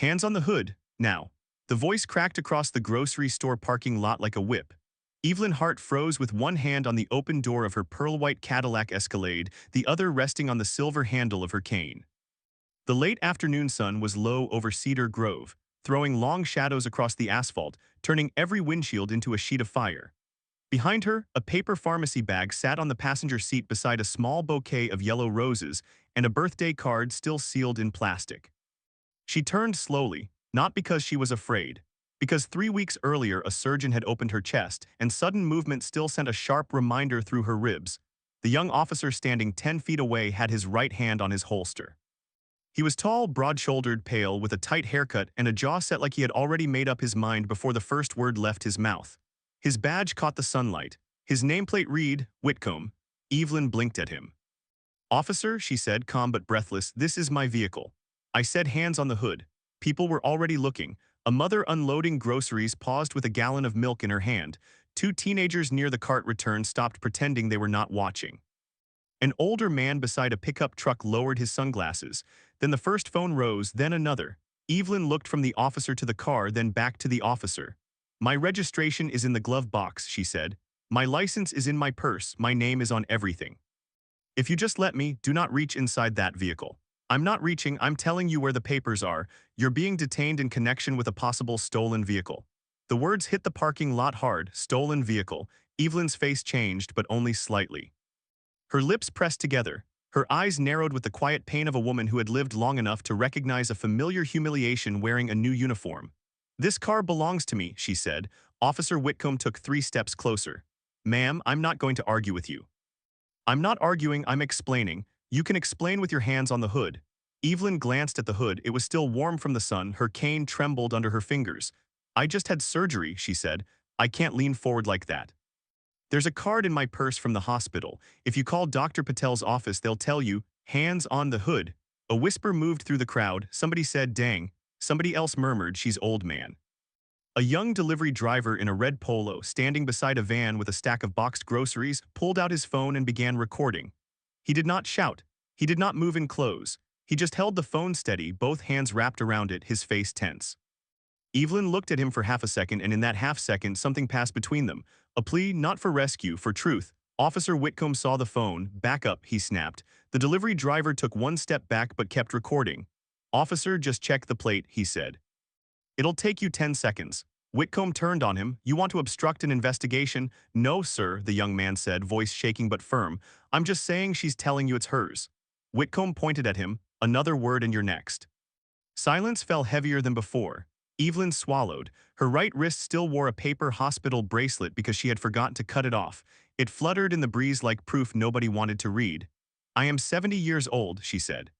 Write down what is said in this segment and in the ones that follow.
Hands on the hood, now. The voice cracked across the grocery store parking lot like a whip. Evelyn Hart froze with one hand on the open door of her pearl-white Cadillac Escalade, the other resting on the silver handle of her cane. The late afternoon sun was low over Cedar Grove, throwing long shadows across the asphalt, turning every windshield into a sheet of fire. Behind her, a paper pharmacy bag sat on the passenger seat beside a small bouquet of yellow roses and a birthday card still sealed in plastic. She turned slowly, not because she was afraid, because 3 weeks earlier a surgeon had opened her chest, and sudden movement still sent a sharp reminder through her ribs. The young officer standing 10 feet away had his right hand on his holster. He was tall, broad-shouldered, pale, with a tight haircut and a jaw set like he had already made up his mind before the first word left his mouth. His badge caught the sunlight. His nameplate read, Whitcomb. Evelyn blinked at him. "Officer," she said, calm but breathless, "this is my vehicle." I said, hands on the hood. People were already looking. A mother unloading groceries paused with a gallon of milk in her hand. Two teenagers near the cart return stopped pretending they were not watching. An older man beside a pickup truck lowered his sunglasses. Then the first phone rose, then another. Evelyn looked from the officer to the car, then back to the officer. "My registration is in the glove box," she said. "My license is in my purse. My name is on everything. If you just let me, do not reach inside that vehicle." "I'm not reaching, I'm telling you where the papers are. You're being detained in connection with a possible stolen vehicle." The words hit the parking lot hard. Stolen vehicle. Evelyn's face changed, but only slightly. Her lips pressed together. Her eyes narrowed with the quiet pain of a woman who had lived long enough to recognize a familiar humiliation wearing a new uniform. "This car belongs to me," she said. Officer Whitcomb took 3 steps closer. "Ma'am, I'm not going to argue with you." "I'm not arguing, I'm explaining. You can explain with your hands on the hood." Evelyn glanced at the hood. It was still warm from the sun. Her cane trembled under her fingers. "I just had surgery," she said. "I can't lean forward like that." "There's a card in my purse from the hospital. If you call Dr. Patel's office, they'll tell you." "Hands on the hood." A whisper moved through the crowd. Somebody said, "Dang." Somebody else murmured, "She's old, man." A young delivery driver in a red polo, standing beside a van with a stack of boxed groceries, pulled out his phone and began recording. He did not shout. He did not move in clothes. He just held the phone steady, both hands wrapped around it, his face tense. Evelyn looked at him for half a second, and in that half second, something passed between them. A plea, not for rescue, for truth. Officer Whitcomb saw the phone. "Back up," he snapped. The delivery driver took one step back but kept recording. "Officer, just check the plate," he said. "It'll take you 10 seconds. Whitcomb turned on him. "You want to obstruct an investigation?" "No, sir," the young man said, voice shaking but firm. "I'm just saying she's telling you it's hers." Whitcomb pointed at him. "Another word and you're next." Silence fell heavier than before. Evelyn swallowed. Her right wrist still wore a paper hospital bracelet because she had forgotten to cut it off. It fluttered in the breeze like proof nobody wanted to read. "I am 70 years old," she said.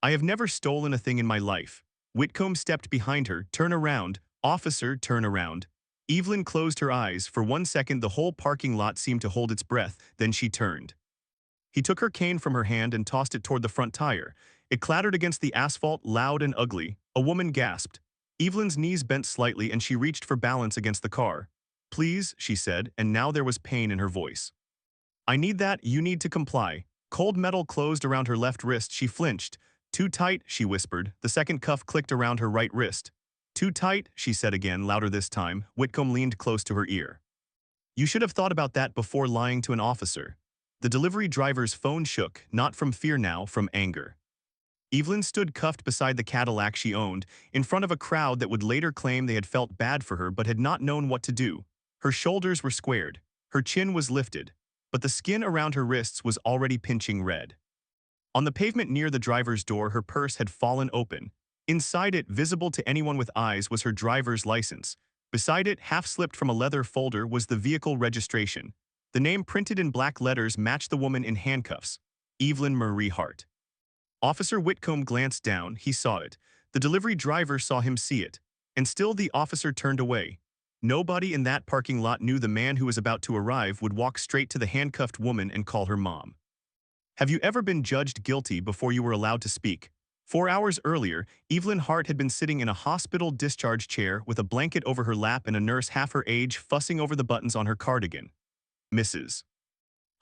"I have never stolen a thing in my life." Whitcomb stepped behind her. "Turn around. Officer, turn around." Evelyn closed her eyes. For 1 second, the whole parking lot seemed to hold its breath. Then she turned. He took her cane from her hand and tossed it toward the front tire. It clattered against the asphalt, loud and ugly. A woman gasped. Evelyn's knees bent slightly and she reached for balance against the car. "Please," she said, and now there was pain in her voice. "I need that. You need to comply." Cold metal closed around her left wrist. She flinched. "Too tight," she whispered. The second cuff clicked around her right wrist. "Too tight," she said again, louder this time. Whitcomb leaned close to her ear. "You should have thought about that before lying to an officer." The delivery driver's phone shook, not from fear now, from anger. Evelyn stood cuffed beside the Cadillac she owned, in front of a crowd that would later claim they had felt bad for her but had not known what to do. Her shoulders were squared. Her chin was lifted. But the skin around her wrists was already pinching red. On the pavement near the driver's door, her purse had fallen open. Inside it, visible to anyone with eyes, was her driver's license. Beside it, half-slipped from a leather folder, was the vehicle registration. The name printed in black letters matched the woman in handcuffs. Evelyn Marie Hart. Officer Whitcomb glanced down. He saw it. The delivery driver saw him see it. And still the officer turned away. Nobody in that parking lot knew the man who was about to arrive would walk straight to the handcuffed woman and call her mom. Have you ever been judged guilty before you were allowed to speak? 4 hours earlier, Evelyn Hart had been sitting in a hospital discharge chair with a blanket over her lap and a nurse half her age fussing over the buttons on her cardigan. "Mrs.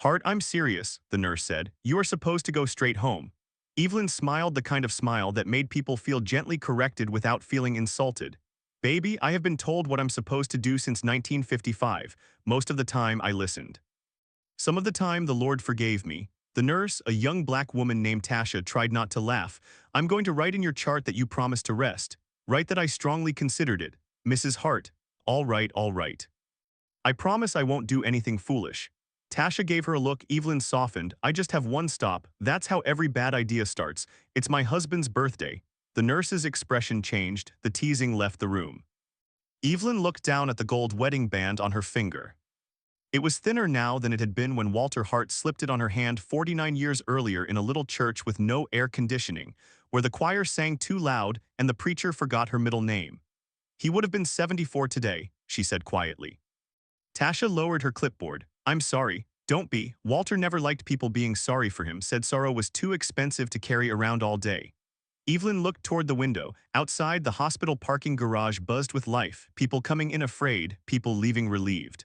Hart, I'm serious," the nurse said. "You are supposed to go straight home." Evelyn smiled the kind of smile that made people feel gently corrected without feeling insulted. Baby, I have been told what I'm supposed to do since 1955. Most of the time I listened. Some of the time the Lord forgave me. The nurse, a young black woman named Tasha, tried not to laugh. I'm going to write in your chart that you promised to rest. Write that I strongly considered it. Mrs. Hart. All right, all right. I promise I won't do anything foolish. Tasha gave her a look. Evelyn softened. I just have one stop. That's how every bad idea starts. It's my husband's birthday. The nurse's expression changed. The teasing left the room. Evelyn looked down at the gold wedding band on her finger. It was thinner now than it had been when Walter Hart slipped it on her hand 49 years earlier in a little church with no air conditioning, where the choir sang too loud and the preacher forgot her middle name. He would have been 74 today, she said quietly. Tasha lowered her clipboard. I'm sorry. Don't be. Walter never liked people being sorry for him, said sorrow was too expensive to carry around all day. Evelyn looked toward the window. Outside, the hospital parking garage buzzed with life, people coming in afraid, people leaving relieved.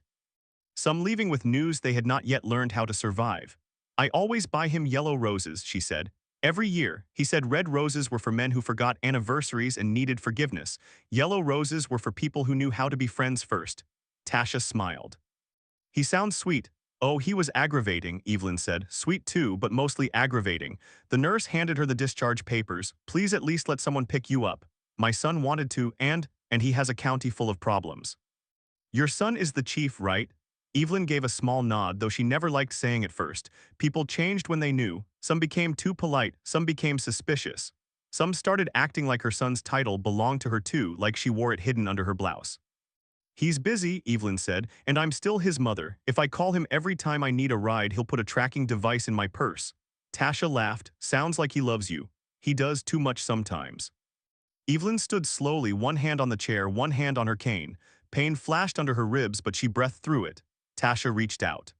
Some leaving with news they had not yet learned how to survive. I always buy him yellow roses, she said. Every year, he said red roses were for men who forgot anniversaries and needed forgiveness. Yellow roses were for people who knew how to be friends first. Tasha smiled. He sounds sweet. Oh, he was aggravating, Evelyn said. Sweet too, but mostly aggravating. The nurse handed her the discharge papers. Please at least let someone pick you up. My son wanted to, and he has a county full of problems. Your son is the chief, right? Evelyn gave a small nod, though she never liked saying it first. People changed when they knew. Some became too polite, some became suspicious. Some started acting like her son's title belonged to her too, like she wore it hidden under her blouse. He's busy, Evelyn said, and I'm still his mother. If I call him every time I need a ride, he'll put a tracking device in my purse. Tasha laughed. Sounds like he loves you. He does too much sometimes. Evelyn stood slowly, one hand on the chair, one hand on her cane. Pain flashed under her ribs, but she breathed through it. Tasha reached out.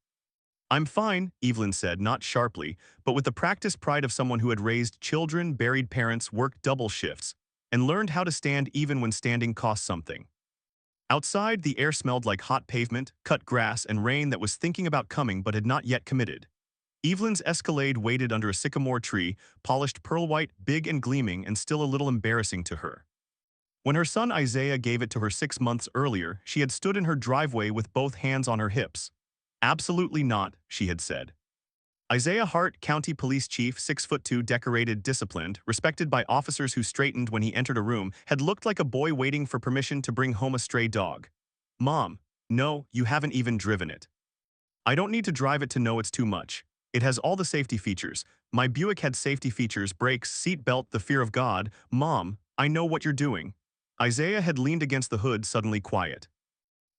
I'm fine, Evelyn said, not sharply, but with the practiced pride of someone who had raised children, buried parents, worked double shifts, and learned how to stand even when standing cost something. Outside, the air smelled like hot pavement, cut grass, and rain that was thinking about coming but had not yet committed. Evelyn's Escalade waited under a sycamore tree, polished pearl white, big and gleaming, and still a little embarrassing to her. When her son Isaiah gave it to her 6 months earlier, she had stood in her driveway with both hands on her hips. Absolutely not, she had said. Isaiah Hart, County Police Chief, 6'2", decorated, disciplined, respected by officers who straightened when he entered a room, had looked like a boy waiting for permission to bring home a stray dog. Mom, no, you haven't even driven it. I don't need to drive it to know it's too much. It has all the safety features. My Buick had safety features, brakes, seat belt, the fear of God. Mom, I know what you're doing. Isaiah had leaned against the hood, suddenly quiet.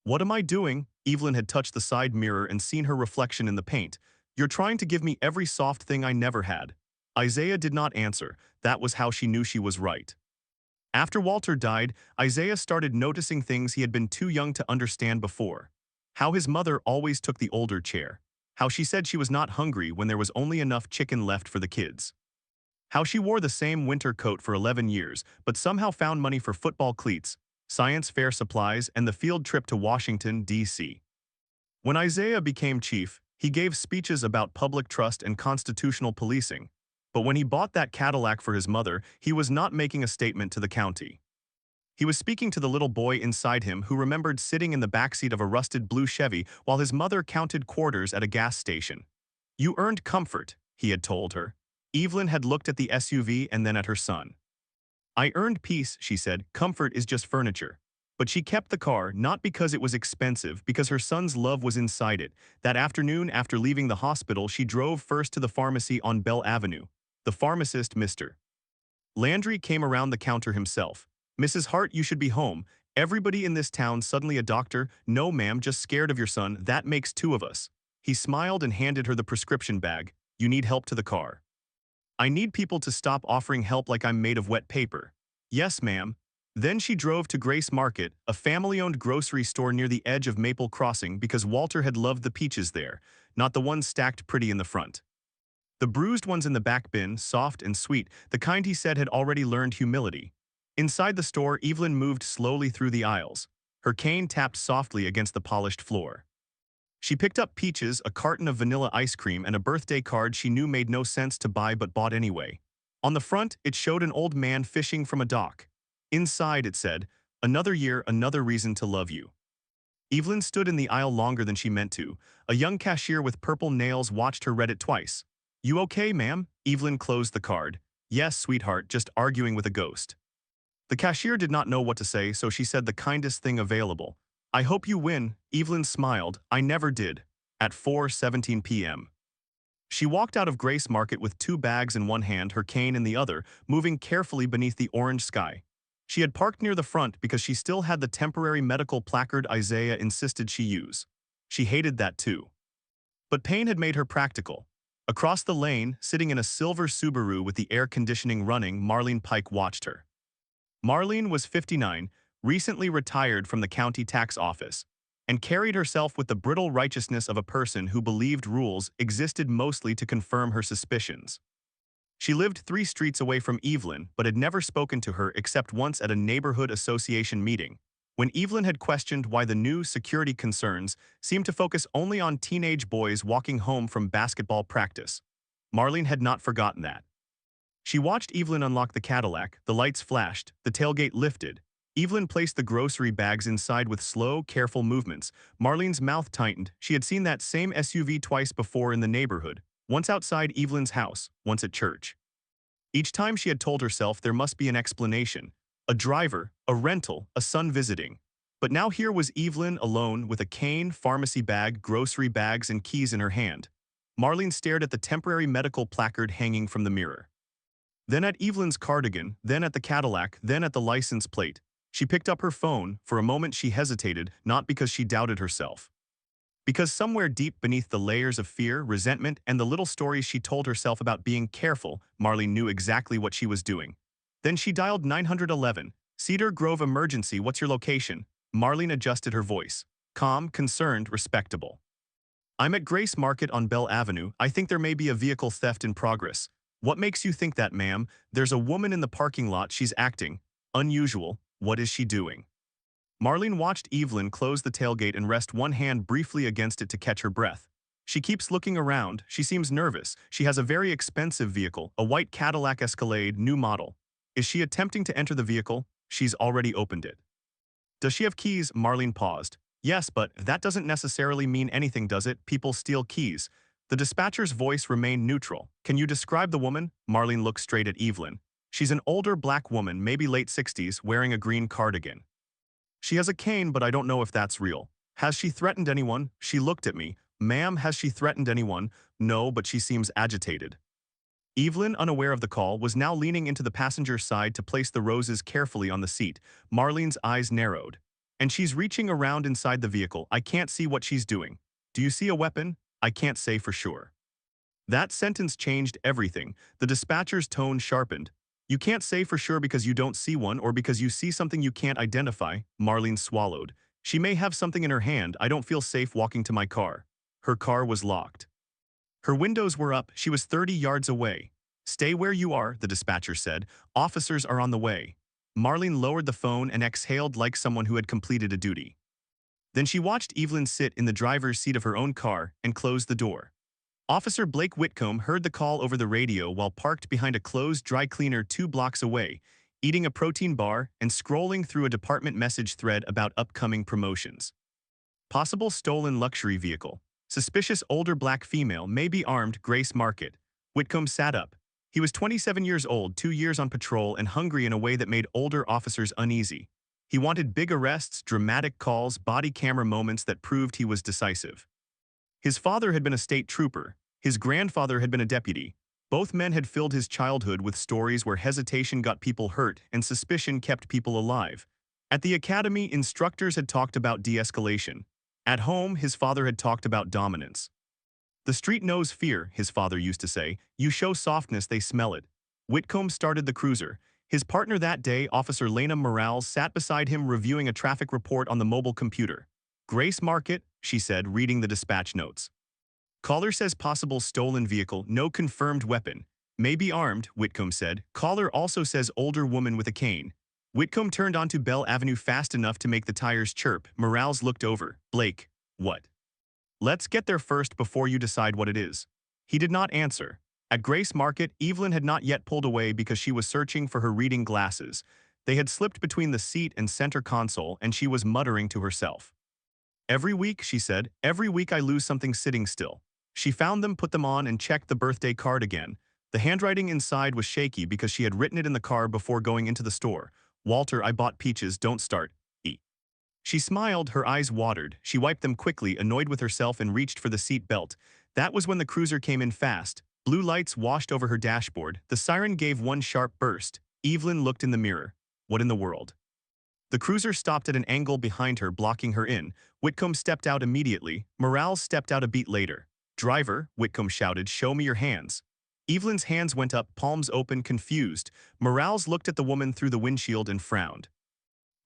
What am I doing? Evelyn had touched the side mirror and seen her reflection in the paint. You're trying to give me every soft thing I never had. Isaiah did not answer. That was how she knew she was right. After Walter died, Isaiah started noticing things he had been too young to understand before. How his mother always took the older chair. How she said she was not hungry when there was only enough chicken left for the kids. How she wore the same winter coat for 11 years, but somehow found money for football cleats, science fair supplies, and the field trip to Washington, D.C. When Isaiah became chief, he gave speeches about public trust and constitutional policing. But when he bought that Cadillac for his mother, he was not making a statement to the county. He was speaking to the little boy inside him who remembered sitting in the backseat of a rusted blue Chevy while his mother counted quarters at a gas station. You earned comfort, he had told her. Evelyn had looked at the SUV and then at her son. I earned peace, she said. Comfort is just furniture. But she kept the car, not because it was expensive, because her son's love was inside it. That afternoon, after leaving the hospital, she drove first to the pharmacy on Bell Avenue. The pharmacist, Mr. Landry, came around the counter himself. Mrs. Hart, you should be home. Everybody in this town suddenly a doctor. No, ma'am, just scared of your son. That makes 2 of us. He smiled and handed her the prescription bag. You need help to the car. I need people to stop offering help like I'm made of wet paper. Yes, ma'am. Then she drove to Grace Market, a family-owned grocery store near the edge of Maple Crossing, because Walter had loved the peaches there, not the ones stacked pretty in the front. The bruised ones in the back bin, soft and sweet, the kind he said had already learned humility. Inside the store, Evelyn moved slowly through the aisles. Her cane tapped softly against the polished floor. She picked up peaches, a carton of vanilla ice cream, and a birthday card she knew made no sense to buy but bought anyway. On the front, it showed an old man fishing from a dock. Inside, it said, "Another year, another reason to love you." Evelyn stood in the aisle longer than she meant to. A young cashier with purple nails watched her read it twice. "You okay, ma'am?" Evelyn closed the card. "Yes, sweetheart, just arguing with a ghost." The cashier did not know what to say, so she said the kindest thing available. "I hope you win." Evelyn smiled. "I never did." At 4:17 p.m. She walked out of Grace Market with 2 bags in one hand, her cane in the other, moving carefully beneath the orange sky. She had parked near the front because she still had the temporary medical placard Isaiah insisted she use. She hated that too. But pain had made her practical. Across the lane, sitting in a silver Subaru with the air conditioning running, Marlene Pike watched her. Marlene was 59, recently retired from the county tax office, and carried herself with the brittle righteousness of a person who believed rules existed mostly to confirm her suspicions. She lived 3 streets away from Evelyn, but had never spoken to her except once at a neighborhood association meeting, when Evelyn had questioned why the new security concerns seemed to focus only on teenage boys walking home from basketball practice. Marlene had not forgotten that. She watched Evelyn unlock the Cadillac, the lights flashed, the tailgate lifted. Evelyn placed the grocery bags inside with slow, careful movements. Marlene's mouth tightened. She had seen that same SUV twice before in the neighborhood, once outside Evelyn's house, once at church. Each time she had told herself there must be an explanation. A driver, a rental, a son visiting. But now here was Evelyn alone with a cane, pharmacy bag, grocery bags, and keys in her hand. Marlene stared at the temporary medical placard hanging from the mirror. Then at Evelyn's cardigan, then at the Cadillac, then at the license plate. She picked up her phone. For a moment she hesitated, not because she doubted herself. Because somewhere deep beneath the layers of fear, resentment, and the little stories she told herself about being careful, Marlene knew exactly what she was doing. Then she dialed 911. "Cedar Grove Emergency, what's your location?" Marlene adjusted her voice. Calm, concerned, respectable. "I'm at Grace Market on Bell Avenue. I think there may be a vehicle theft in progress." "What makes you think that, ma'am?" "There's a woman in the parking lot. She's acting unusual." "What is she doing?" Marlene watched Evelyn close the tailgate and rest one hand briefly against it to catch her breath. "She keeps looking around. She seems nervous. She has a very expensive vehicle, a white Cadillac Escalade, new model. Is she attempting to enter the vehicle?" "She's already opened it." "Does she have keys?" Marlene paused. "Yes, but that doesn't necessarily mean anything, does it? People steal keys." The dispatcher's voice remained neutral. "Can you describe the woman?" Marlene looked straight at Evelyn. "She's an older black woman, maybe late 60s, wearing a green cardigan. She has a cane, but I don't know if that's real." "Has she threatened anyone?" She looked at me. "Ma'am, has she threatened anyone?" "No, but she seems agitated." Evelyn, unaware of the call, was now leaning into the passenger side to place the roses carefully on the seat. Marlene's eyes narrowed. "And she's reaching around inside the vehicle. I can't see what she's doing." "Do you see a weapon?" "I can't say for sure." That sentence changed everything. The dispatcher's tone sharpened. "You can't say for sure because you don't see one or because you see something you can't identify." Marlene swallowed. "She may have something in her hand. I don't feel safe walking to my car." Her car was locked. Her windows were up. She was 30 yards away. "Stay where you are," the dispatcher said. "Officers are on the way." Marlene lowered the phone and exhaled like someone who had completed a duty. Then she watched Evelyn sit in the driver's seat of her own car and close the door. Officer Blake Whitcomb heard the call over the radio while parked behind a closed dry cleaner 2 blocks away, eating a protein bar and scrolling through a department message thread about upcoming promotions. Possible stolen luxury vehicle. Suspicious older black female, may be armed, Grace Market. Whitcomb sat up. He was 27 years old, 2 years on patrol, and hungry in a way that made older officers uneasy. He wanted big arrests, dramatic calls, body camera moments that proved he was decisive. His father had been a state trooper. His grandfather had been a deputy. Both men had filled his childhood with stories where hesitation got people hurt and suspicion kept people alive. At the academy, instructors had talked about de-escalation. At home, his father had talked about dominance. "The street knows fear," his father used to say. "You show softness, they smell it." Whitcomb started the cruiser. His partner that day, Officer Lena Morales, sat beside him reviewing a traffic report on the mobile computer. "Grace Market," she said, reading the dispatch notes. "Caller says possible stolen vehicle, no confirmed weapon. May be armed," Whitcomb said. "Caller also says older woman with a cane." Whitcomb turned onto Bell Avenue fast enough to make the tires chirp. Morales looked over. "Blake, what?" "Let's get there first before you decide what it is." He did not answer. At Grace Market, Evelyn had not yet pulled away because she was searching for her reading glasses. They had slipped between the seat and center console, and she was muttering to herself. "Every week," she said, "every week I lose something sitting still." She found them, put them on, and checked the birthday card again. The handwriting inside was shaky because she had written it in the car before going into the store. "Walter, I bought peaches, don't start. E." She smiled, her eyes watered. She wiped them quickly, annoyed with herself, and reached for the seat belt. That was when the cruiser came in fast. Blue lights washed over her dashboard. The siren gave one sharp burst. Evelyn looked in the mirror. What in the world? The cruiser stopped at an angle behind her, blocking her in. Whitcomb stepped out immediately. Morales stepped out a beat later. "Driver," Whitcomb shouted, "show me your hands." Evelyn's hands went up, palms open, confused. Morales looked at the woman through the windshield and frowned.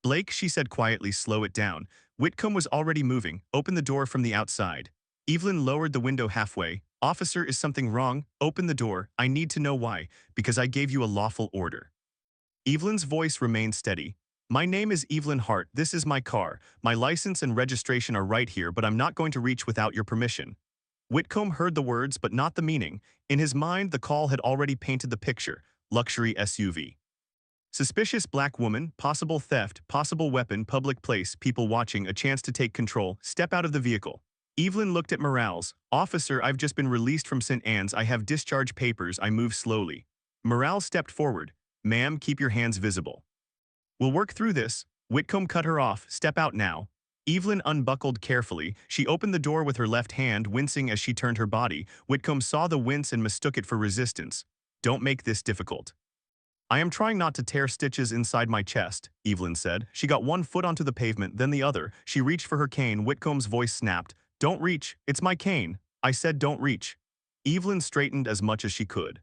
"Blake," she said quietly, "slow it down." Whitcomb was already moving. "Open the door from the outside." Evelyn lowered the window halfway. "Officer, is something wrong? Open the door. I need to know why. Because I gave you a lawful order." Evelyn's voice remained steady. "My name is Evelyn Hart. This is my car. My license and registration are right here, but I'm not going to reach without your permission." Whitcomb heard the words, but not the meaning. In his mind, the call had already painted the picture. Luxury SUV. Suspicious black woman, possible theft, possible weapon, public place, people watching, a chance to take control. Step out of the vehicle. Evelyn looked at Morales. "Officer, I've just been released from St. Anne's. I have discharge papers." I moved slowly. Morales stepped forward. "Ma'am, keep your hands visible." "We'll work through this." Whitcomb cut her off. "Step out now." Evelyn unbuckled carefully. She opened the door with her left hand, wincing as she turned her body. Whitcomb saw the wince and mistook it for resistance. "Don't make this difficult." "I am trying not to tear stitches inside my chest," Evelyn said. She got one foot onto the pavement, then the other. She reached for her cane. Whitcomb's voice snapped. "Don't reach. It's my cane. I said don't reach." Evelyn straightened as much as she could.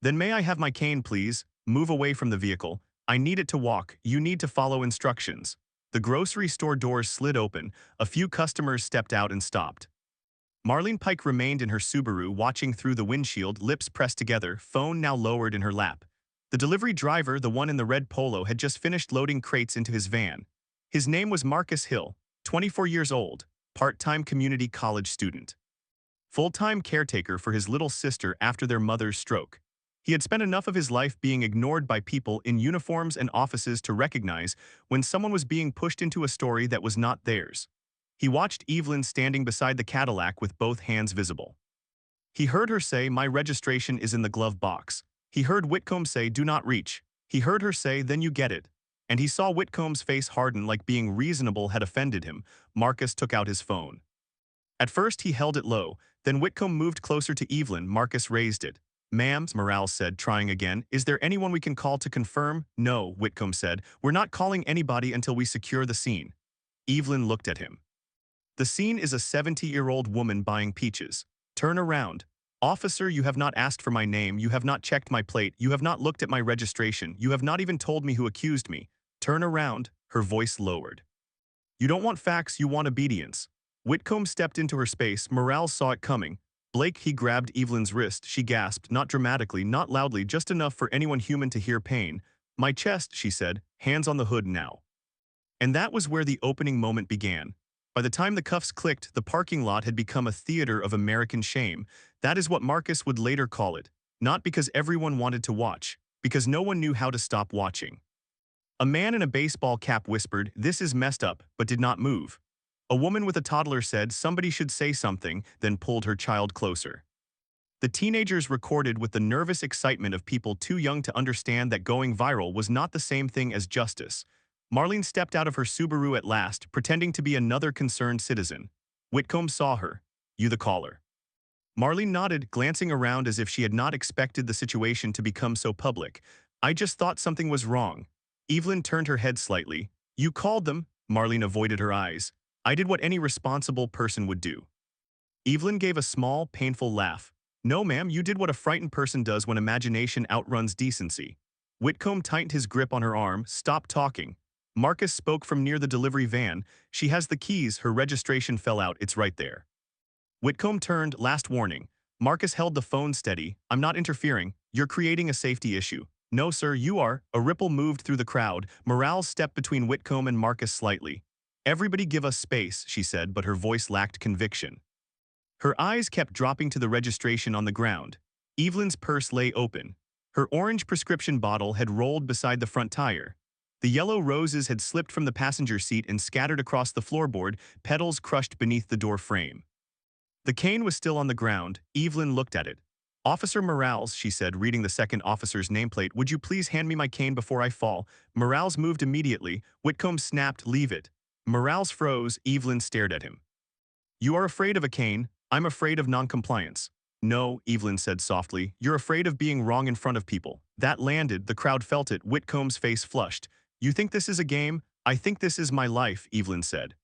"Then may I have my cane, please?" "Move away from the vehicle. I need it to walk. You need to follow instructions." The grocery store doors slid open. A few customers stepped out and stopped. Marlene Pike remained in her Subaru, watching through the windshield, lips pressed together, phone now lowered in her lap. The delivery driver, the one in the red polo, had just finished loading crates into his van. His name was Marcus Hill, 24 years old, part-time community college student. Full-time caretaker for his little sister after their mother's stroke. He had spent enough of his life being ignored by people in uniforms and offices to recognize when someone was being pushed into a story that was not theirs. He watched Evelyn standing beside the Cadillac with both hands visible. He heard her say, "My registration is in the glove box." He heard Whitcomb say, "Do not reach." He heard her say, "Then you get it." And he saw Whitcomb's face harden, like being reasonable had offended him. Marcus took out his phone. At first he held it low, then Whitcomb moved closer to Evelyn. Marcus raised it. "Ma'am," Morales said, trying again, "is there anyone we can call to confirm?" "No," Whitcomb said. "We're not calling anybody until we secure the scene." Evelyn looked at him. "The scene is a 70-year-old woman buying peaches. Turn around." "Officer, you have not asked for my name, you have not checked my plate, you have not looked at my registration, you have not even told me who accused me. Turn around." Her voice lowered. "You don't want facts, you want obedience." Whitcomb stepped into her space. Morales saw it coming. "Blake," he grabbed Evelyn's wrist. She gasped, not dramatically, not loudly, just enough for anyone human to hear pain. "My chest," she said, "hands on the hood now." And that was where the opening moment began. By the time the cuffs clicked, the parking lot had become a theater of American shame. That is what Marcus would later call it. Not because everyone wanted to watch, because no one knew how to stop watching. A man in a baseball cap whispered, "This is messed up," but did not move. A woman with a toddler said, "Somebody should say something," then pulled her child closer. The teenagers recorded with the nervous excitement of people too young to understand that going viral was not the same thing as justice. Marlene stepped out of her Subaru at last, pretending to be another concerned citizen. Whitcomb saw her. "You the caller." Marlene nodded, glancing around as if she had not expected the situation to become so public. "I just thought something was wrong." Evelyn turned her head slightly. "You called them?" Marlene avoided her eyes. "I did what any responsible person would do." Evelyn gave a small, painful laugh. "No, ma'am, you did what a frightened person does when imagination outruns decency." Whitcomb tightened his grip on her arm. "Stop talking." Marcus spoke from near the delivery van. "She has the keys, her registration fell out, it's right there." Whitcomb turned. "Last warning." Marcus held the phone steady. "I'm not interfering. You're creating a safety issue." "No, sir, you are." A ripple moved through the crowd. Morales stepped between Whitcomb and Marcus slightly. "Everybody give us space," she said, but her voice lacked conviction. Her eyes kept dropping to the registration on the ground. Evelyn's purse lay open. Her orange prescription bottle had rolled beside the front tire. The yellow roses had slipped from the passenger seat and scattered across the floorboard, petals crushed beneath the door frame. The cane was still on the ground. Evelyn looked at it. "Officer Morales," she said, reading the second officer's nameplate, "would you please hand me my cane before I fall?" Morales moved immediately. Whitcomb snapped, "Leave it." Morales froze. Evelyn stared at him. "You are afraid of a cane. I'm afraid of noncompliance." "No," Evelyn said softly. "You're afraid of being wrong in front of people." That landed. The crowd felt it. Whitcomb's face flushed. "You think this is a game? I think this is my life," Evelyn said.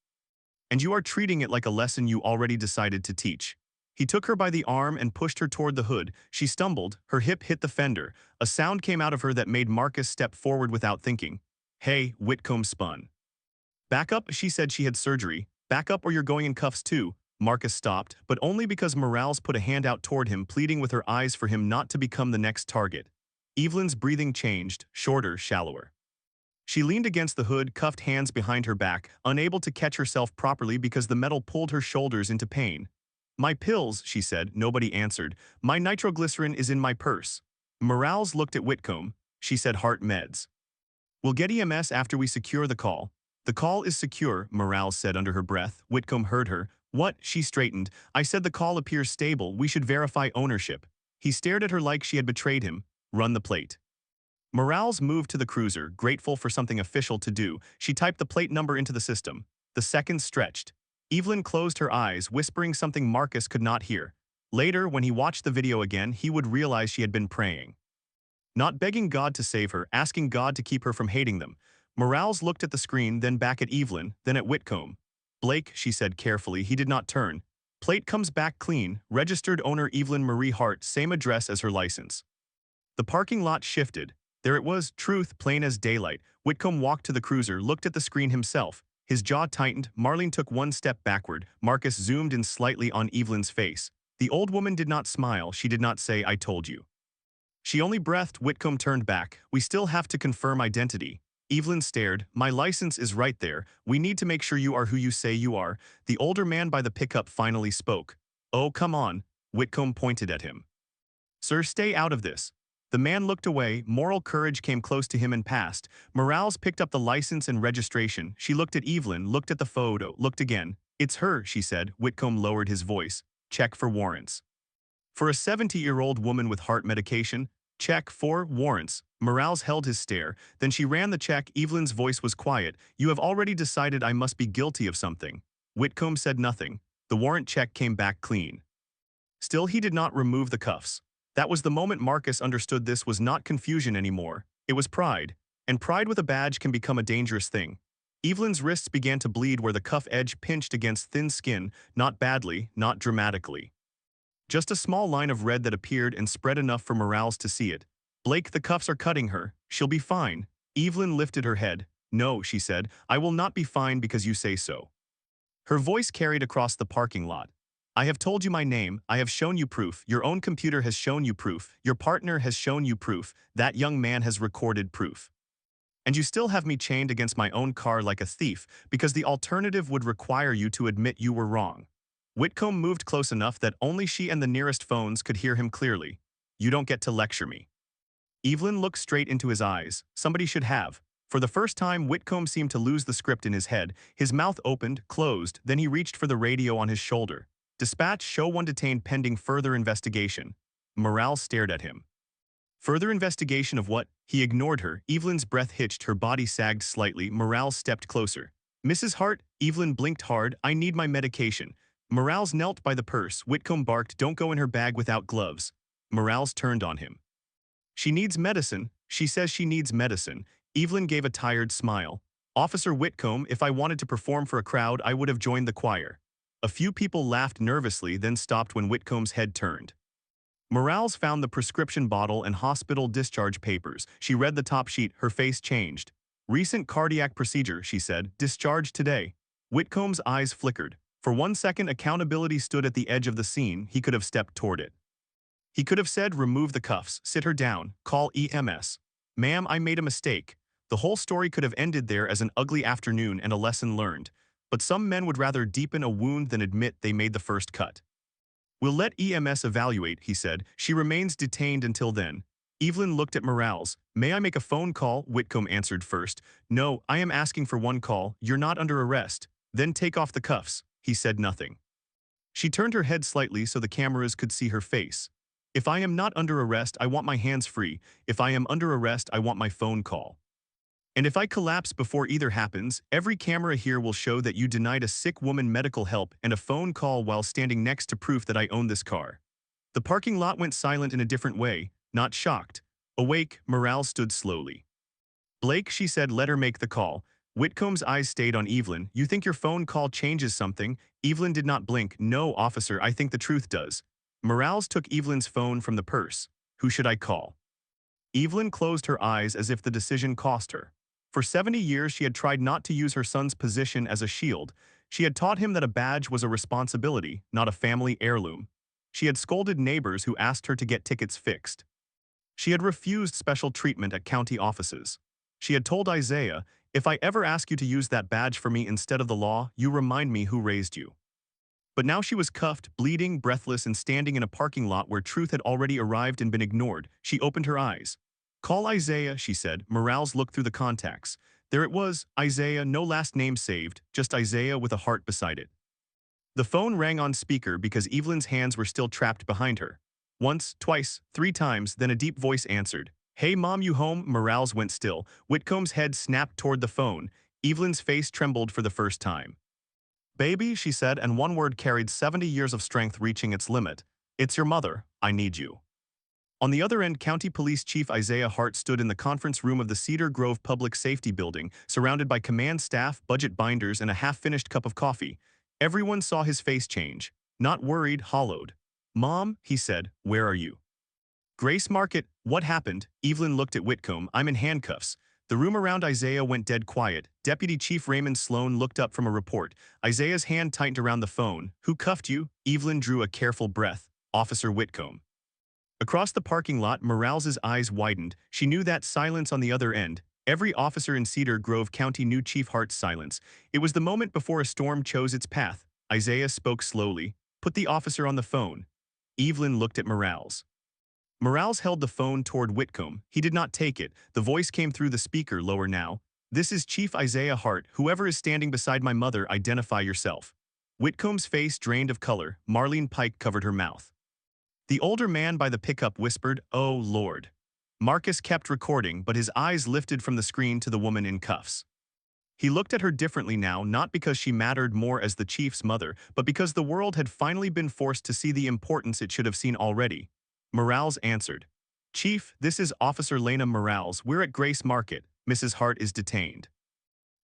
"And you are treating it like a lesson you already decided to teach." He took her by the arm and pushed her toward the hood. She stumbled. Her hip hit the fender. A sound came out of her that made Marcus step forward without thinking. "Hey," Whitcomb spun. "Back up," she said. She had surgery. "Back up or you're going in cuffs too." Marcus stopped, but only because Morales put a hand out toward him, pleading with her eyes for him not to become the next target. Evelyn's breathing changed, shorter, shallower. She leaned against the hood, cuffed hands behind her back, unable to catch herself properly because the metal pulled her shoulders into pain. "My pills," she said. Nobody answered. "My nitroglycerin is in my purse." Morales looked at Whitcomb. She said, "Hart meds. We'll get EMS after we secure the call." "The call is secure," Morales said under her breath. Whitcomb heard her. "What?" She straightened. "I said the call appears stable. We should verify ownership." He stared at her like she had betrayed him. "Run the plate." Morales moved to the cruiser, grateful for something official to do. She typed the plate number into the system. The seconds stretched. Evelyn closed her eyes, whispering something Marcus could not hear. Later, when he watched the video again, he would realize she had been praying. Not begging God to save her, asking God to keep her from hating them. Morales looked at the screen, then back at Evelyn, then at Whitcomb. "Blake," she said carefully. He did not turn. "Plate comes back clean. Registered owner Evelyn Marie Hart, same address as her license." The parking lot shifted. There it was, truth, plain as daylight. Whitcomb walked to the cruiser, looked at the screen himself. His jaw tightened. Marlene took one step backward. Marcus zoomed in slightly on Evelyn's face. The old woman did not smile. She did not say, "I told you." She only breathed. Whitcomb turned back. "We still have to confirm identity." Evelyn stared. "My license is right there. We need to make sure you are who you say you are." The older man by the pickup finally spoke. "Oh, come on." Whitcomb pointed at him. "Sir, stay out of this." The man looked away. Moral courage came close to him and passed. Morales picked up the license and registration. She looked at Evelyn, looked at the photo, looked again. "It's her," she said. Whitcomb lowered his voice. "Check for warrants." "For a 70-year-old woman with heart medication?" "Check for warrants." Morales held his stare. Then she ran the check. Evelyn's voice was quiet. "You have already decided I must be guilty of something." Whitcomb said nothing. The warrant check came back clean. Still, he did not remove the cuffs. That was the moment Marcus understood this was not confusion anymore. It was pride. And pride with a badge can become a dangerous thing. Evelyn's wrists began to bleed where the cuff edge pinched against thin skin, not badly, not dramatically. Just a small line of red that appeared and spread enough for Morales to see it. "Blake, the cuffs are cutting her. She'll be fine." Evelyn lifted her head. "No," she said, "I will not be fine because you say so." Her voice carried across the parking lot. "I have told you my name. I have shown you proof. Your own computer has shown you proof. Your partner has shown you proof. That young man has recorded proof. And you still have me chained against my own car like a thief because the alternative would require you to admit you were wrong." Whitcomb moved close enough that only she and the nearest phones could hear him clearly. "You don't get to lecture me." Evelyn looked straight into his eyes. Somebody should have. For the first time, Whitcomb seemed to lose the script in his head. His mouth opened, closed, then he reached for the radio on his shoulder. "Dispatch, show one detained pending further investigation." Morales stared at him. "Further investigation of what?" He ignored her. Evelyn's breath hitched, her body sagged slightly. Morales stepped closer. "Mrs. Hart?" Evelyn blinked hard. "I need my medication." Morales knelt by the purse. Whitcomb barked, "Don't go in her bag without gloves." Morales turned on him. "She needs medicine. She says she needs medicine." Evelyn gave a tired smile. "Officer Whitcomb, if I wanted to perform for a crowd, I would have joined the choir." A few people laughed nervously, then stopped when Whitcomb's head turned. Morales found the prescription bottle and hospital discharge papers. She read the top sheet. Her face changed. "Recent cardiac procedure," she said. "Discharged today." Whitcomb's eyes flickered. For 1 second, accountability stood at the edge of the scene. He could have stepped toward it. He could have said, "Remove the cuffs, sit her down, call EMS. Ma'am, I made a mistake." The whole story could have ended there as an ugly afternoon and a lesson learned. But some men would rather deepen a wound than admit they made the first cut. We'll let EMS evaluate, he said. She remains detained until then. Evelyn looked at Morales. May I make a phone call? Whitcomb answered first. No, I am asking for one call. You're not under arrest. Then take off the cuffs. He said nothing. She turned her head slightly so the cameras could see her face. If I am not under arrest, I want my hands free. If I am under arrest, I want my phone call. And if I collapse before either happens, every camera here will show that you denied a sick woman medical help and a phone call while standing next to proof that I own this car. The parking lot went silent in a different way, not shocked. Awake, Morales stood slowly. Blake, she said, let her make the call. Whitcomb's eyes stayed on Evelyn. You think your phone call changes something? Evelyn did not blink. No, officer, I think the truth does. Morales took Evelyn's phone from the purse. Who should I call? Evelyn closed her eyes as if the decision cost her. For 70 years, she had tried not to use her son's position as a shield. She had taught him that a badge was a responsibility, not a family heirloom. She had scolded neighbors who asked her to get tickets fixed. She had refused special treatment at county offices. She had told Isaiah, if I ever ask you to use that badge for me instead of the law, you remind me who raised you. But now she was cuffed, bleeding, breathless, and standing in a parking lot where truth had already arrived and been ignored. She opened her eyes. Call Isaiah, she said. Morales looked through the contacts. There it was, Isaiah, no last name saved, just Isaiah with a heart beside it. The phone rang on speaker because Evelyn's hands were still trapped behind her. Once, twice, 3 times, then a deep voice answered. Hey mom, you home? Morales went still. Whitcomb's head snapped toward the phone. Evelyn's face trembled for the first time. Baby, she said, and one word carried 70 years of strength reaching its limit. It's your mother. I need you. On the other end, County Police Chief Isaiah Hart stood in the conference room of the Cedar Grove Public Safety Building, surrounded by command staff, budget binders, and a half-finished cup of coffee. Everyone saw his face change. Not worried, hollowed. Mom, he said, where are you? Grace Market, what happened? Evelyn looked at Whitcomb. I'm in handcuffs. The room around Isaiah went dead quiet. Deputy Chief Raymond Sloan looked up from a report. Isaiah's hand tightened around the phone. Who cuffed you? Evelyn drew a careful breath. Officer Whitcomb. Across the parking lot, Morales's eyes widened. She knew that silence on the other end. Every officer in Cedar Grove County knew Chief Hart's silence. It was the moment before a storm chose its path. Isaiah spoke slowly. Put the officer on the phone. Evelyn looked at Morales. Morales held the phone toward Whitcomb. He did not take it. The voice came through the speaker, lower now. This is Chief Isaiah Hart. Whoever is standing beside my mother, identify yourself. Whitcomb's face drained of color. Marlene Pike covered her mouth. The older man by the pickup whispered, Oh, Lord. Marcus kept recording, but his eyes lifted from the screen to the woman in cuffs. He looked at her differently now, not because she mattered more as the chief's mother, but because the world had finally been forced to see the importance it should have seen already. Morales answered. Chief, this is Officer Lena Morales. We're at Grace Market. Mrs. Hart is detained.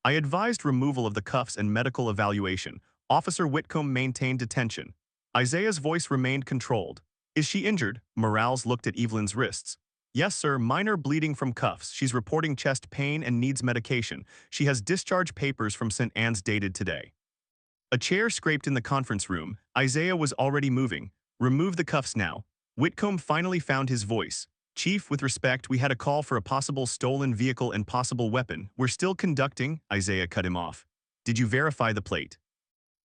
I advised removal of the cuffs and medical evaluation. Officer Whitcomb maintained detention. Isaiah's voice remained controlled. Is she injured? Morales looked at Evelyn's wrists. Yes, sir, minor bleeding from cuffs. She's reporting chest pain and needs medication. She has discharge papers from St. Anne's dated today. A chair scraped in the conference room. Isaiah was already moving. Remove the cuffs now. Whitcomb finally found his voice. Chief, with respect, we had a call for a possible stolen vehicle and possible weapon. We're still conducting. Isaiah cut him off. Did you verify the plate?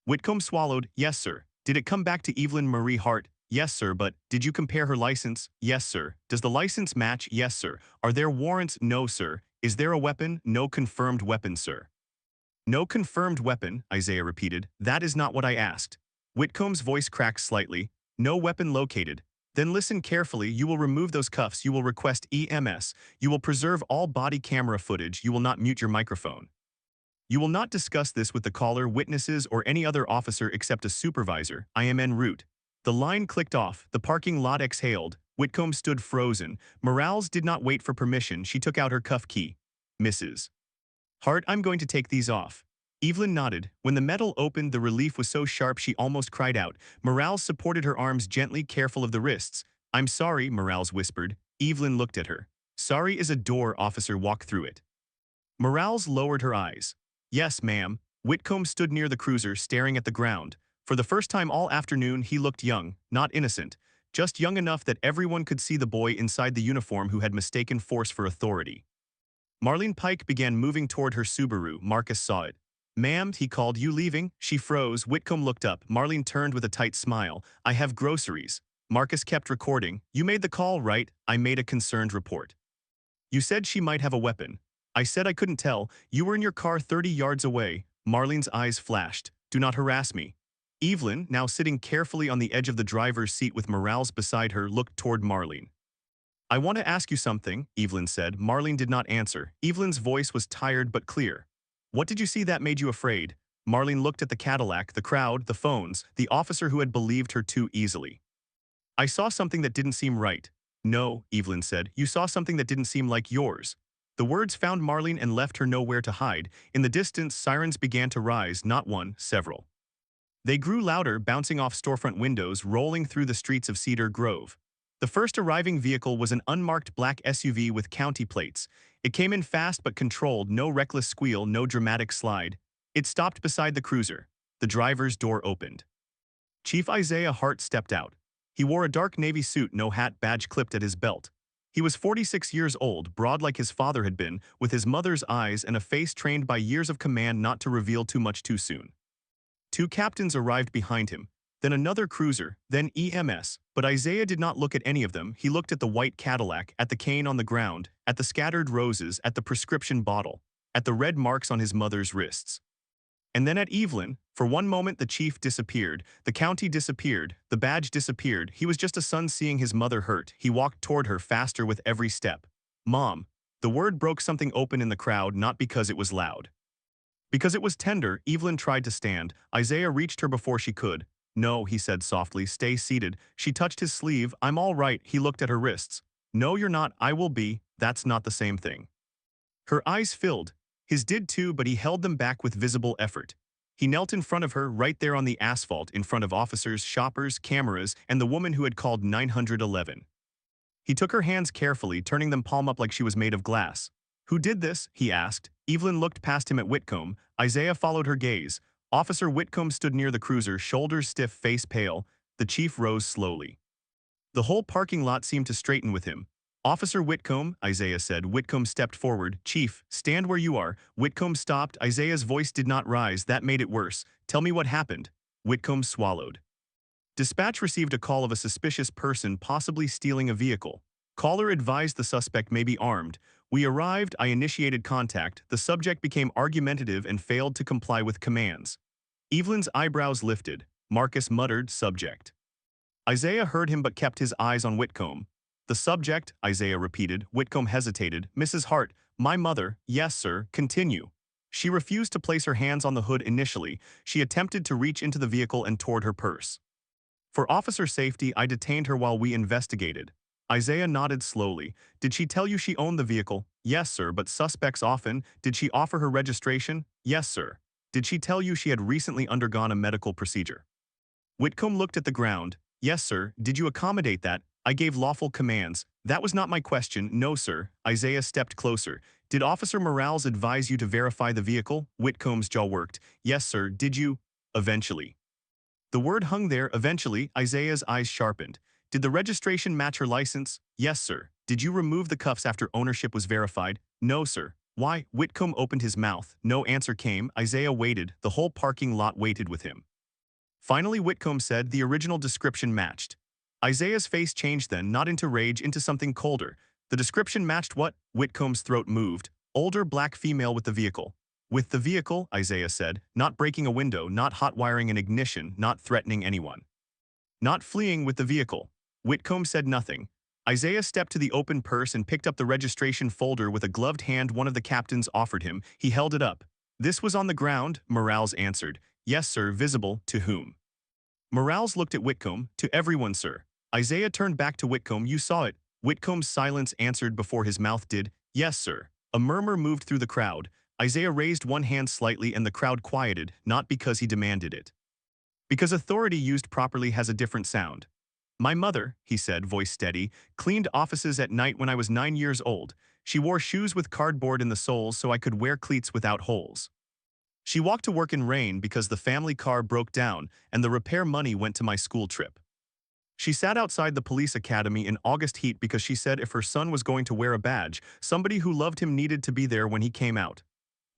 Whitcomb swallowed. Yes, sir. Did it come back to Evelyn Marie Hart? Yes, sir, but did you compare her license? Yes, sir. Does the license match? Yes, sir. Are there warrants? No, sir. Is there a weapon? No confirmed weapon, sir. No confirmed weapon, Isaiah repeated. That is not what I asked. Whitcomb's voice cracked slightly. No weapon located. Then listen carefully. You will remove those cuffs. You will request EMS. You will preserve all body camera footage. You will not mute your microphone. You will not discuss this with the caller, witnesses, or any other officer except a supervisor. I am en route. The line clicked off. The parking lot exhaled. Whitcomb stood frozen. Morales did not wait for permission. She took out her cuff key. Mrs. Hart, I'm going to take these off. Evelyn nodded. When the metal opened, the relief was so sharp she almost cried out. Morales supported her arms gently, careful of the wrists. I'm sorry, Morales whispered. Evelyn looked at her. Sorry is a door, officer, walk through it. Morales lowered her eyes. Yes, ma'am. Whitcomb stood near the cruiser, staring at the ground. For the first time all afternoon, he looked young, not innocent, just young enough that everyone could see the boy inside the uniform who had mistaken force for authority. Marlene Pike began moving toward her Subaru. Marcus saw it. Ma'am, he called, you leaving? She froze. Whitcomb looked up. Marlene turned with a tight smile. I have groceries. Marcus kept recording. You made the call, right? I made a concerned report. You said she might have a weapon. I said I couldn't tell. You were in your car 30 yards away. Marlene's eyes flashed. Do not harass me. Evelyn, now sitting carefully on the edge of the driver's seat with Morales beside her, looked toward Marlene. I want to ask you something, Evelyn said. Marlene did not answer. Evelyn's voice was tired but clear. What did you see that made you afraid? Marlene looked at the Cadillac, the crowd, the phones, the officer who had believed her too easily. I saw something that didn't seem right. No, Evelyn said. You saw something that didn't seem like yours. The words found Marlene and left her nowhere to hide. In the distance, sirens began to rise, not one, several. They grew louder, bouncing off storefront windows, rolling through the streets of Cedar Grove. The first arriving vehicle was an unmarked black SUV with county plates. It came in fast but controlled, no reckless squeal, no dramatic slide. It stopped beside the cruiser. The driver's door opened. Chief Isaiah Hart stepped out. He wore a dark navy suit, no hat, badge clipped at his belt. He was 46 years old, broad like his father had been, with his mother's eyes and a face trained by years of command not to reveal too much too soon. Two captains arrived behind him, then another cruiser, then EMS, but Isaiah did not look at any of them. He looked at the white Cadillac, at the cane on the ground, at the scattered roses, at the prescription bottle, at the red marks on his mother's wrists. And then at Evelyn. For one moment the chief disappeared, the county disappeared, the badge disappeared. He was just a son seeing his mother hurt. He walked toward her faster with every step. Mom. The word broke something open in the crowd, not because it was loud. Because it was tender. Evelyn tried to stand. Isaiah reached her before she could. No, he said softly, stay seated. She touched his sleeve. I'm all right. He looked at her wrists. No, you're not. I will be. That's not the same thing. Her eyes filled. His did too, but he held them back with visible effort. He knelt in front of her, right there on the asphalt, in front of officers, shoppers, cameras, and the woman who had called 911. He took her hands carefully, turning them palm up like she was made of glass. Who did this? He asked. Evelyn looked past him at Whitcomb. Isaiah followed her gaze. Officer Whitcomb stood near the cruiser, shoulders stiff, face pale. The chief rose slowly. The whole parking lot seemed to straighten with him. Officer Whitcomb, Isaiah said. Whitcomb stepped forward. Chief, stand where you are. Whitcomb stopped. Isaiah's voice did not rise. That made it worse. Tell me what happened. Whitcomb swallowed. Dispatch received a call of a suspicious person possibly stealing a vehicle. Caller advised the suspect may be armed. We arrived. I initiated contact. The subject became argumentative and failed to comply with commands. Evelyn's eyebrows lifted. Marcus muttered, subject. Isaiah heard him but kept his eyes on Whitcomb. The subject, Isaiah repeated. Whitcomb hesitated. Mrs. Hart, my mother. Yes, sir. Continue. She refused to place her hands on the hood initially. She attempted to reach into the vehicle and toward her purse. For officer safety, I detained her while we investigated. Isaiah nodded slowly. Did she tell you she owned the vehicle? Yes, sir, but suspects often. Did she offer her registration? Yes, sir. Did she tell you she had recently undergone a medical procedure? Whitcomb looked at the ground. Yes, sir. Did you accommodate that? I gave lawful commands. That was not my question. No, sir. Isaiah stepped closer. Did Officer Morales advise you to verify the vehicle? Whitcomb's jaw worked. Yes, sir. Did you? Eventually. The word hung there. Eventually. Isaiah's eyes sharpened. Did the registration match her license? Yes, sir. Did you remove the cuffs after ownership was verified? No, sir. Why? Whitcomb opened his mouth. No answer came. Isaiah waited. The whole parking lot waited with him. Finally, Whitcomb said the original description matched. Isaiah's face changed then, not into rage, into something colder. The description matched what? Whitcomb's throat moved. Older black female with the vehicle. With the vehicle, Isaiah said, not breaking a window, not hot wiring an ignition, not threatening anyone. Not fleeing with the vehicle. Whitcomb said nothing. Isaiah stepped to the open purse and picked up the registration folder with a gloved hand one of the captains offered him. He held it up. This was on the ground, Morales answered. Yes, sir. Visible. To whom? Morales looked at Whitcomb. To everyone, sir. Isaiah turned back to Whitcomb. You saw it. Whitcomb's silence answered before his mouth did. Yes, sir. A murmur moved through the crowd. Isaiah raised one hand slightly and the crowd quieted, not because he demanded it. Because authority used properly has a different sound. My mother, he said, voice steady, cleaned offices at night when I was 9 years old. She wore shoes with cardboard in the soles so I could wear cleats without holes. She walked to work in rain because the family car broke down and the repair money went to my school trip. She sat outside the police academy in August heat because she said if her son was going to wear a badge, somebody who loved him needed to be there when he came out.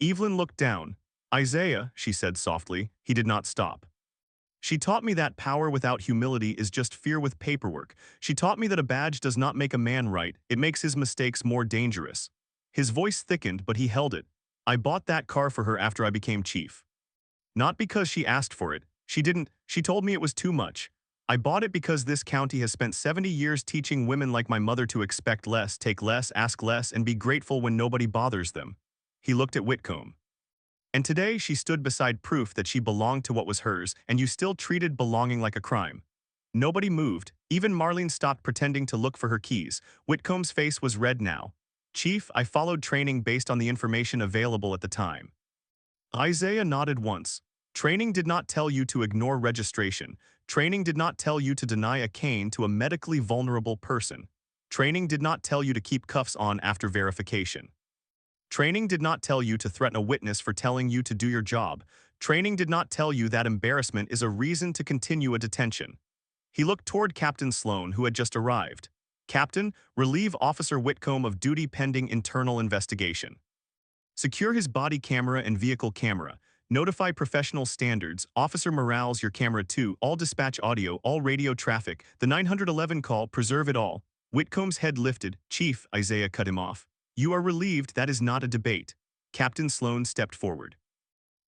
Evelyn looked down. Isaiah, she said softly. He did not stop. She taught me that power without humility is just fear with paperwork. She taught me that a badge does not make a man right, it makes his mistakes more dangerous. His voice thickened, but he held it. I bought that car for her after I became chief. Not because she asked for it. She didn't. She told me it was too much. I bought it because this county has spent 70 years teaching women like my mother to expect less, take less, ask less, and be grateful when nobody bothers them. He looked at Whitcomb. And today she stood beside proof that she belonged to what was hers, and you still treated belonging like a crime. Nobody moved. Even Marlene stopped pretending to look for her keys. Whitcomb's face was red now. Chief, I followed training based on the information available at the time. Isaiah nodded once. Training did not tell you to ignore registration. Training did not tell you to deny a cane to a medically vulnerable person. Training did not tell you to keep cuffs on after verification. Training did not tell you to threaten a witness for telling you to do your job. Training did not tell you that embarrassment is a reason to continue a detention. He looked toward Captain Sloan, who had just arrived. Captain, relieve Officer Whitcomb of duty pending internal investigation. Secure his body camera and vehicle camera. Notify professional standards. Officer Morales, your camera too. All dispatch audio, all radio traffic. The 911 call, preserve it all. Whitcomb's head lifted. Chief, Isaiah cut him off. You are relieved, that is not a debate. Captain Sloan stepped forward.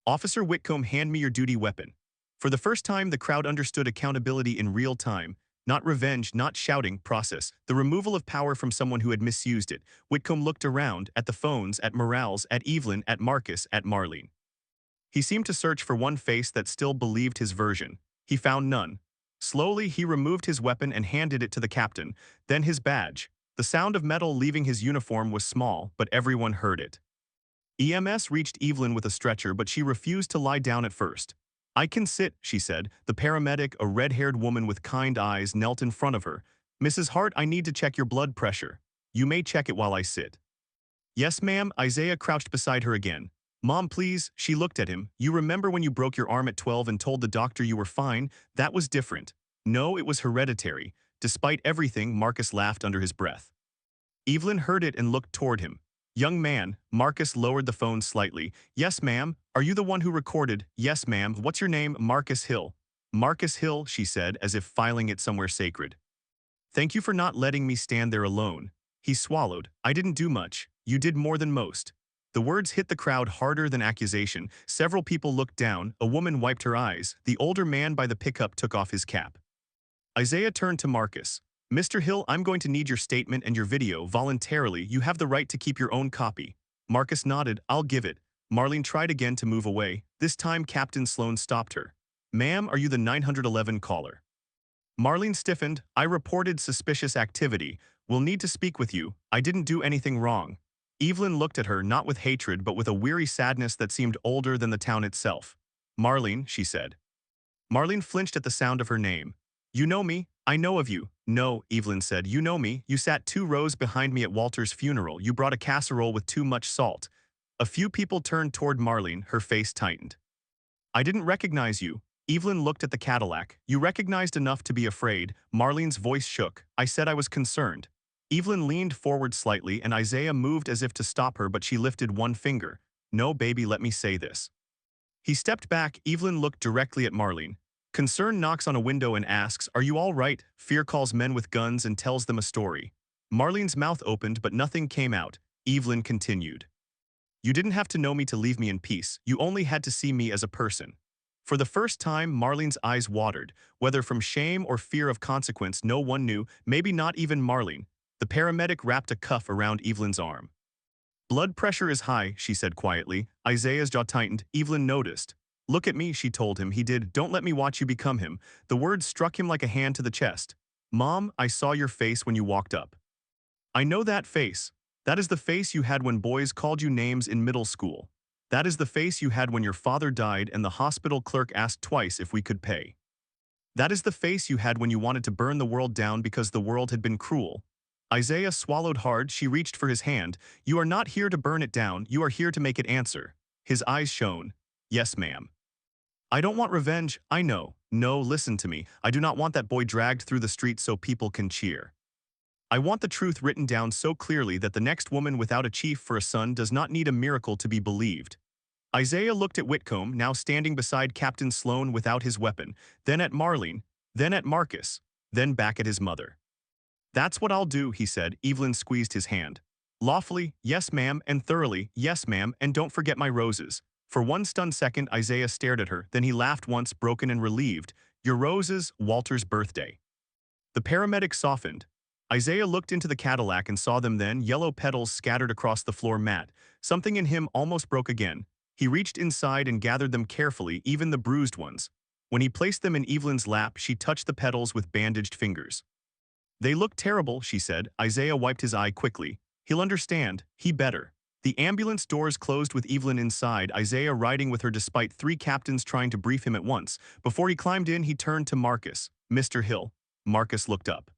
Officer Whitcomb, hand me your duty weapon. For the first time, the crowd understood accountability in real time. Not revenge, not shouting, process. The removal of power from someone who had misused it. Whitcomb looked around, at the phones, at Morales, at Evelyn, at Marcus, at Marlene. He seemed to search for one face that still believed his version. He found none. Slowly, he removed his weapon and handed it to the captain, then his badge. The sound of metal leaving his uniform was small, but everyone heard it. EMS reached Evelyn with a stretcher, but she refused to lie down at first. I can sit, she said. The paramedic, a red-haired woman with kind eyes, knelt in front of her. Mrs. Hart, I need to check your blood pressure. You may check it while I sit. Yes, ma'am. Isaiah crouched beside her again. Mom, please. She looked at him. You remember when you broke your arm at 12 and told the doctor you were fine? That was different. No, it was hereditary. Despite everything, Marcus laughed under his breath. Evelyn heard it and looked toward him. Young man, Marcus lowered the phone slightly. Yes, ma'am. Are you the one who recorded? Yes, ma'am. What's your name? Marcus Hill. Marcus Hill, she said, as if filing it somewhere sacred. Thank you for not letting me stand there alone. He swallowed. I didn't do much. You did more than most. The words hit the crowd harder than accusation. Several people looked down. A woman wiped her eyes. The older man by the pickup took off his cap. Isaiah turned to Marcus. Mr. Hill, I'm going to need your statement and your video voluntarily. You have the right to keep your own copy. Marcus nodded. I'll give it. Marlene tried again to move away. This time Captain Sloan stopped her. Ma'am, are you the 911 caller? Marlene stiffened. I reported suspicious activity. We'll need to speak with you. I didn't do anything wrong. Evelyn looked at her, not with hatred, but with a weary sadness that seemed older than the town itself. Marlene, she said. Marlene flinched at the sound of her name. You know me? I know of you. No, Evelyn said. You know me. You sat 2 rows behind me at Walter's funeral. You brought a casserole with too much salt. A few people turned toward Marlene. Her face tightened. I didn't recognize you. Evelyn looked at the Cadillac. You recognized enough to be afraid. Marlene's voice shook. I said I was concerned. Evelyn leaned forward slightly and Isaiah moved as if to stop her, but she lifted one finger. No, baby, let me say this. He stepped back. Evelyn looked directly at Marlene. Concern knocks on a window and asks, are you all right? Fear calls men with guns and tells them a story. Marlene's mouth opened, but nothing came out. Evelyn continued. You didn't have to know me to leave me in peace. You only had to see me as a person. For the first time, Marlene's eyes watered. Whether from shame or fear of consequence, no one knew, maybe not even Marlene. The paramedic wrapped a cuff around Evelyn's arm. Blood pressure is high, she said quietly. Isaiah's jaw tightened. Evelyn noticed. Look at me, she told him. He did. Don't let me watch you become him. The words struck him like a hand to the chest. Mom, I saw your face when you walked up. I know that face. That is the face you had when boys called you names in middle school. That is the face you had when your father died and the hospital clerk asked twice if we could pay. That is the face you had when you wanted to burn the world down because the world had been cruel. Isaiah swallowed hard. She reached for his hand. You are not here to burn it down. You are here to make it answer. His eyes shone. Yes, ma'am. I don't want revenge, I know. No, listen to me. I do not want that boy dragged through the streets so people can cheer. I want the truth written down so clearly that the next woman without a chief for a son does not need a miracle to be believed. Isaiah looked at Whitcomb, now standing beside Captain Sloan without his weapon, then at Marlene, then at Marcus, then back at his mother. "That's what I'll do," he said. Evelyn squeezed his hand. "Lawfully, yes ma'am, and thoroughly, yes ma'am, and don't forget my roses." For one stunned second, Isaiah stared at her, then he laughed once, broken and relieved. "Your roses, Walter's birthday." The paramedic softened. Isaiah looked into the Cadillac and saw them then, yellow petals scattered across the floor mat. Something in him almost broke again. He reached inside and gathered them carefully, even the bruised ones. When he placed them in Evelyn's lap, she touched the petals with bandaged fingers. "They look terrible," she said. Isaiah wiped his eye quickly. "He'll understand. He better." The ambulance doors closed with Evelyn inside, Isaiah riding with her despite 3 captains trying to brief him at once. Before he climbed in, he turned to Marcus. "Mr. Hill." Marcus looked up.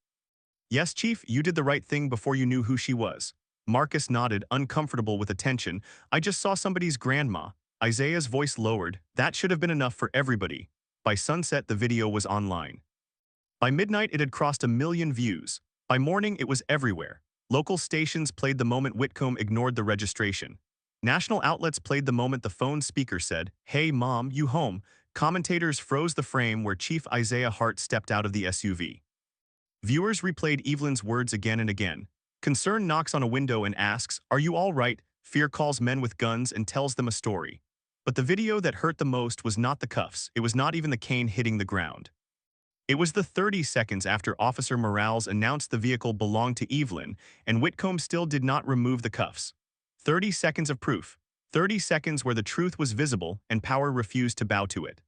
"Yes, Chief, you did the right thing before you knew who she was." Marcus nodded, uncomfortable with attention. "I just saw somebody's grandma." Isaiah's voice lowered. "That should have been enough for everybody." By sunset, the video was online. By midnight, it had crossed 1 million views. By morning, it was everywhere. Local stations played the moment Whitcomb ignored the registration. National outlets played the moment the phone speaker said, "Hey Mom, you home?" Commentators froze the frame where Chief Isaiah Hart stepped out of the SUV. Viewers replayed Evelyn's words again and again. Concern knocks on a window and asks, "Are you all right?" Fear calls men with guns and tells them a story. But the video that hurt the most was not the cuffs. It was not even the cane hitting the ground. It was the 30 seconds after Officer Morales announced the vehicle belonged to Evelyn, and Whitcomb still did not remove the cuffs. 30 seconds of proof. 30 seconds where the truth was visible and power refused to bow to it.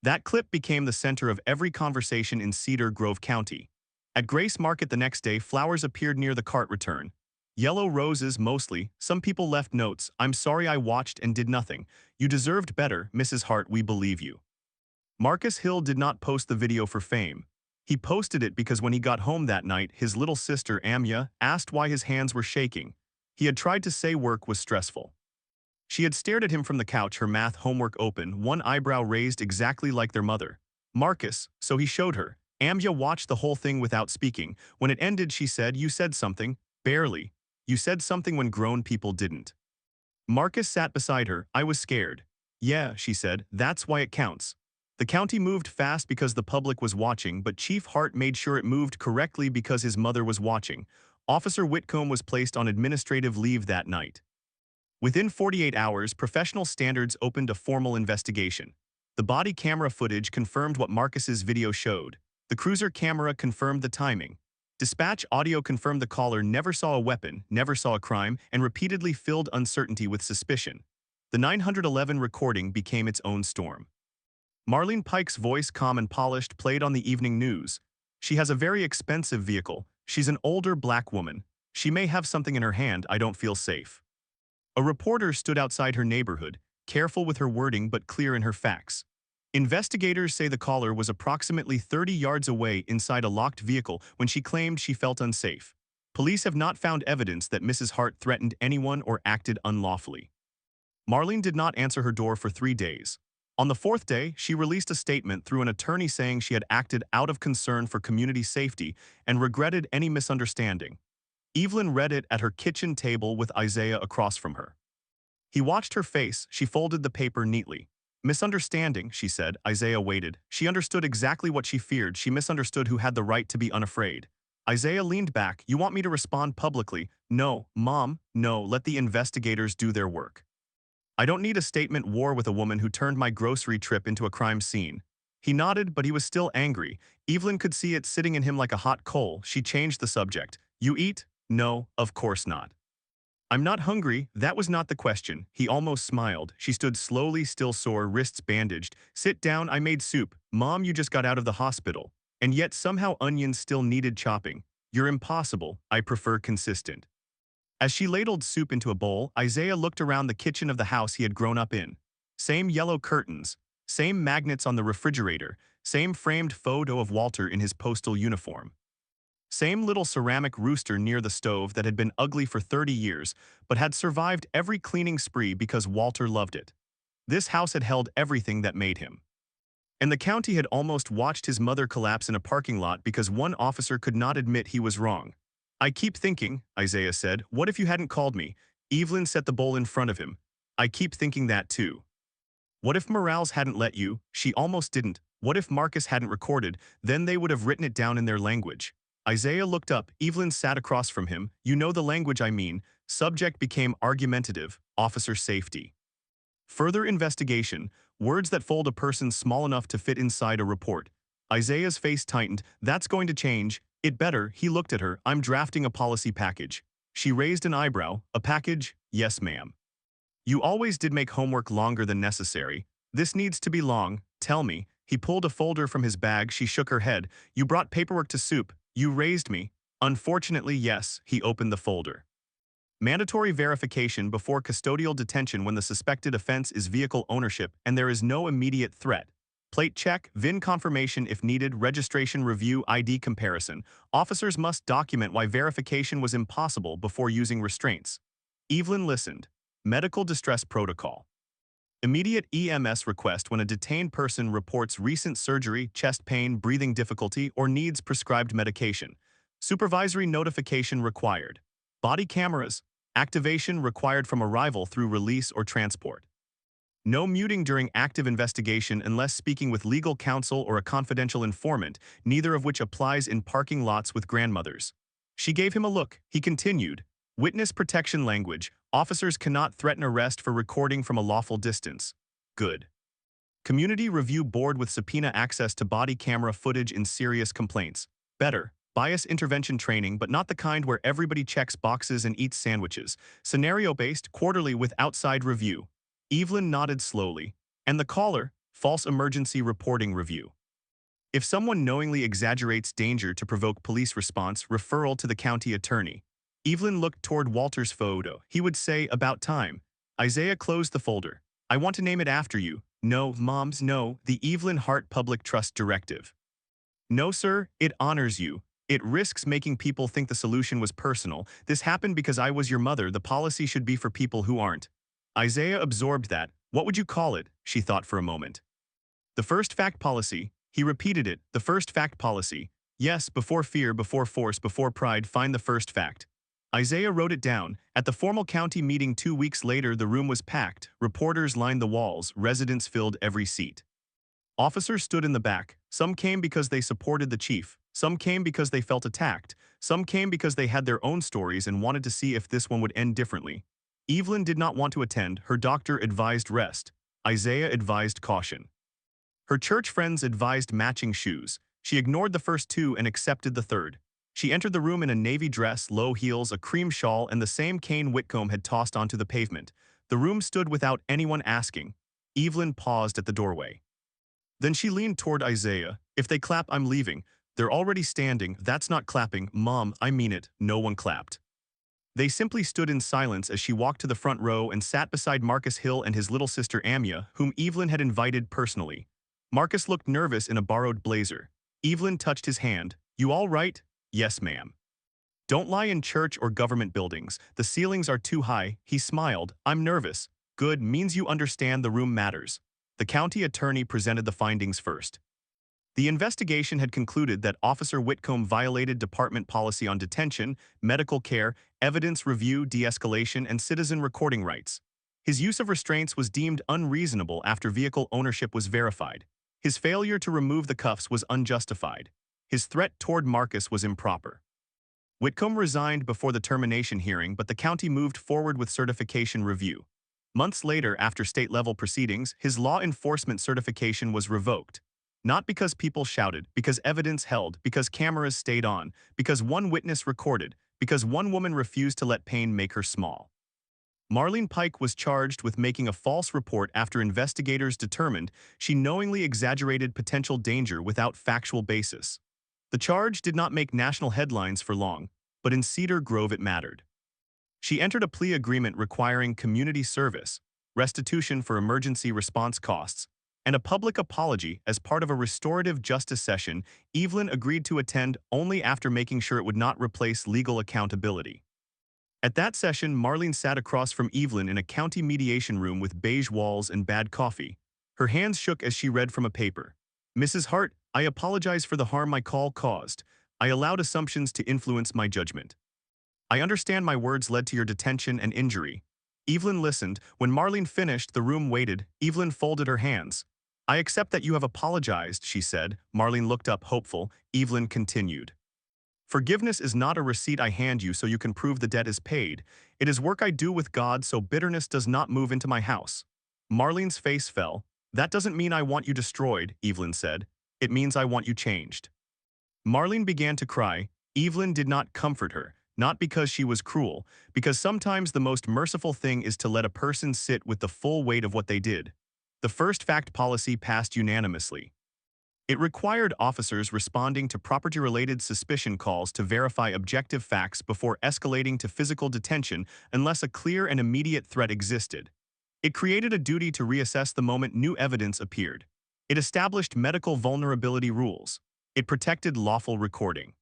That clip became the center of every conversation in Cedar Grove County. At Grace Market the next day, flowers appeared near the cart return. Yellow roses mostly. Some people left notes. "I'm sorry I watched and did nothing. You deserved better, Mrs. Hart, we believe you." Marcus Hill did not post the video for fame. He posted it because when he got home that night, his little sister, Amya, asked why his hands were shaking. He had tried to say work was stressful. She had stared at him from the couch, her math homework open, one eyebrow raised exactly like their mother. "Marcus," so he showed her. Amya watched the whole thing without speaking. When it ended, she said, "You said something." "Barely. You said something when grown people didn't." Marcus sat beside her. "I was scared." "Yeah," she said, "that's why it counts." The county moved fast because the public was watching, but Chief Hart made sure it moved correctly because his mother was watching. Officer Whitcomb was placed on administrative leave that night. Within 48 hours, professional standards opened a formal investigation. The body camera footage confirmed what Marcus's video showed. The cruiser camera confirmed the timing. Dispatch audio confirmed the caller never saw a weapon, never saw a crime, and repeatedly filled uncertainty with suspicion. The 911 recording became its own storm. Marlene Pike's voice, calm and polished, played on the evening news. "She has a very expensive vehicle. She's an older black woman. She may have something in her hand. I don't feel safe." A reporter stood outside her neighborhood, careful with her wording but clear in her facts. Investigators say the caller was approximately 30 yards away inside a locked vehicle when she claimed she felt unsafe. Police have not found evidence that Mrs. Hart threatened anyone or acted unlawfully. Marlene did not answer her door for 3 days. On the 4th day, she released a statement through an attorney saying she had acted out of concern for community safety and regretted any misunderstanding. Evelyn read it at her kitchen table with Isaiah across from her. He watched her face. She folded the paper neatly. "Misunderstanding," she said. Isaiah waited. She understood exactly what she feared. She misunderstood who had the right to be unafraid. Isaiah leaned back. "You want me to respond publicly?" "No, Mom, no, let the investigators do their work. I don't need a statement war with a woman who turned my grocery trip into a crime scene." He nodded, but he was still angry. Evelyn could see it sitting in him like a hot coal. She changed the subject. "You eat?" "No, of course not." "I'm not hungry. That was not the question." He almost smiled. She stood slowly, still sore, wrists bandaged. "Sit down, I made soup." "Mom, you just got out of the hospital." And yet somehow onions still needed chopping. "You're impossible. I prefer consistent." As she ladled soup into a bowl, Isaiah looked around the kitchen of the house he had grown up in. Same yellow curtains, same magnets on the refrigerator, same framed photo of Walter in his postal uniform. Same little ceramic rooster near the stove that had been ugly for 30 years, but had survived every cleaning spree because Walter loved it. This house had held everything that made him. And the county had almost watched his mother collapse in a parking lot because one officer could not admit he was wrong. "I keep thinking," Isaiah said, "what if you hadn't called me?" Evelyn set the bowl in front of him. I keep thinking that too. What if Morales hadn't let you? She almost didn't. What if Marcus hadn't recorded? Then they would have written it down in their language. Isaiah looked up. Evelyn sat across from him. You know the language I mean. Subject became argumentative. Officer safety. Further investigation. Words that fold a person small enough to fit inside a report. Isaiah's face tightened. That's going to change. It better. He looked at her. I'm drafting a policy package. She raised an eyebrow. A package? Yes, ma'am. You always did make homework longer than necessary. This needs to be long. Tell me. He pulled a folder from his bag. She shook her head. You brought paperwork to soup. You raised me. Unfortunately, yes. He opened the folder. Mandatory verification before custodial detention when the suspected offense is vehicle ownership and there is no immediate threat. Plate check, VIN confirmation if needed, registration review, ID comparison. Officers must document why verification was impossible before using restraints. Evelyn listened. Medical distress protocol. Immediate EMS request when a detained person reports recent surgery, chest pain, breathing difficulty, or needs prescribed medication. Supervisory notification required. Body cameras. Activation required from arrival through release or transport. No muting during active investigation unless speaking with legal counsel or a confidential informant, neither of which applies in parking lots with grandmothers. She gave him a look. He continued. Witness protection language. Officers cannot threaten arrest for recording from a lawful distance. Good. Community Review Board with subpoena access to body camera footage in serious complaints. Better. Bias intervention training, but not the kind where everybody checks boxes and eats sandwiches. Scenario-based, quarterly with outside review. Evelyn nodded slowly. And the caller, false emergency reporting review. If someone knowingly exaggerates danger to provoke police response, referral to the county attorney. Evelyn looked toward Walter's photo. He would say, about time. Isaiah closed the folder. I want to name it after you. No, moms, no. The Evelyn Hart Public Trust Directive. No, sir, it honors you. It risks making people think the solution was personal. This happened because I was your mother. The policy should be for people who aren't. Isaiah absorbed that. What would you call it? She thought for a moment. The first fact policy. He repeated it. The first fact policy. Yes, before fear, before force, before pride, find the first fact. Isaiah wrote it down. At the formal county meeting 2 weeks later, the room was packed. Reporters lined the walls. Residents filled every seat. Officers stood in the back. Some came because they supported the chief. Some came because they felt attacked. Some came because they had their own stories and wanted to see if this one would end differently. Evelyn did not want to attend. Her doctor advised rest. Isaiah advised caution. Her church friends advised matching shoes. She ignored the first two and accepted the third. She entered the room in a navy dress, low heels, a cream shawl, and the same cane Whitcomb had tossed onto the pavement. The room stood without anyone asking. Evelyn paused at the doorway. Then she leaned toward Isaiah. If they clap, I'm leaving. They're already standing. That's not clapping. Mom, I mean it. No one clapped. They simply stood in silence as she walked to the front row and sat beside Marcus Hill and his little sister Amia, whom Evelyn had invited personally. Marcus looked nervous in a borrowed blazer. Evelyn touched his hand. You all right? Yes, ma'am. Don't lie in church or government buildings. The ceilings are too high. He smiled. I'm nervous. Good means you understand the room matters. The county attorney presented the findings first. The investigation had concluded that Officer Whitcomb violated department policy on detention, medical care, evidence review, de-escalation, and citizen recording rights. His use of restraints was deemed unreasonable after vehicle ownership was verified. His failure to remove the cuffs was unjustified. His threat toward Marcus was improper. Whitcomb resigned before the termination hearing, but the county moved forward with certification review. Months later, after state-level proceedings, his law enforcement certification was revoked. Not because people shouted, because evidence held, because cameras stayed on, because one witness recorded, because one woman refused to let pain make her small. Marlene Pike was charged with making a false report after investigators determined she knowingly exaggerated potential danger without factual basis. The charge did not make national headlines for long, but in Cedar Grove it mattered. She entered a plea agreement requiring community service, restitution for emergency response costs, and a public apology as part of a restorative justice session Evelyn agreed to attend only after making sure it would not replace legal accountability. At that session, Marlene sat across from Evelyn in a county mediation room with beige walls and bad coffee. Her hands shook as she read from a paper. Mrs. Hart, I apologize for the harm my call caused. I allowed assumptions to influence my judgment. I understand my words led to your detention and injury. Evelyn listened. When Marlene finished, the room waited. Evelyn folded her hands. I accept that you have apologized, she said. Marlene looked up, hopeful. Evelyn continued. Forgiveness is not a receipt I hand you so you can prove the debt is paid. It is work I do with God so bitterness does not move into my house. Marlene's face fell. That doesn't mean I want you destroyed, Evelyn said. It means I want you changed. Marlene began to cry. Evelyn did not comfort her, not because she was cruel, because sometimes the most merciful thing is to let a person sit with the full weight of what they did. The first fact policy passed unanimously. It required officers responding to property-related suspicion calls to verify objective facts before escalating to physical detention unless a clear and immediate threat existed. It created a duty to reassess the moment new evidence appeared. It established medical vulnerability rules. It protected lawful recording.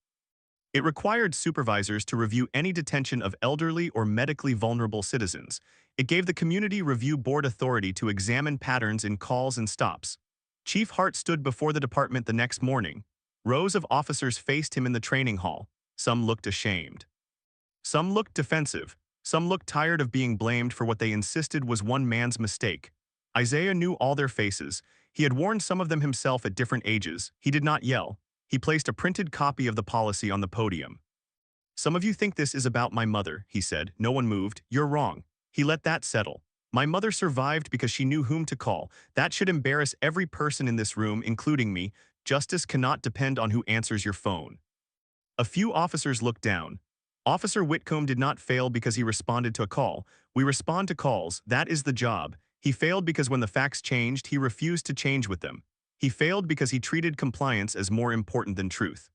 It required supervisors to review any detention of elderly or medically vulnerable citizens. It gave the Community Review Board authority to examine patterns in calls and stops. Chief Hart stood before the department the next morning. Rows of officers faced him in the training hall. Some looked ashamed. Some looked defensive. Some looked tired of being blamed for what they insisted was one man's mistake. Isaiah knew all their faces. He had worn some of them himself at different ages. He did not yell. He placed a printed copy of the policy on the podium. Some of you think this is about my mother, he said. No one moved. You're wrong. He let that settle. My mother survived because she knew whom to call. That should embarrass every person in this room, including me. Justice cannot depend on who answers your phone. A few officers looked down. Officer Whitcomb did not fail because he responded to a call. We respond to calls. That is the job. He failed because when the facts changed, he refused to change with them. He failed because he treated compliance as more important than truth.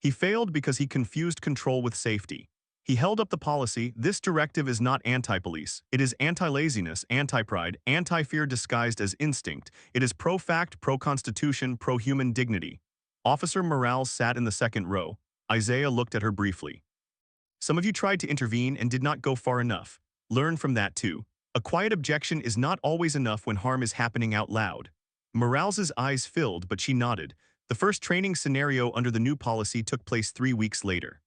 He failed because he confused control with safety. He held up the policy. This directive is not anti-police. It is anti-laziness, anti-pride, anti-fear disguised as instinct. It is pro-fact, pro-constitution, pro-human dignity. Officer Morales sat in the second row. Isaiah looked at her briefly. Some of you tried to intervene and did not go far enough. Learn from that too. A quiet objection is not always enough when harm is happening out loud. Morales's eyes filled, but she nodded. The first training scenario under the new policy took place 3 weeks later.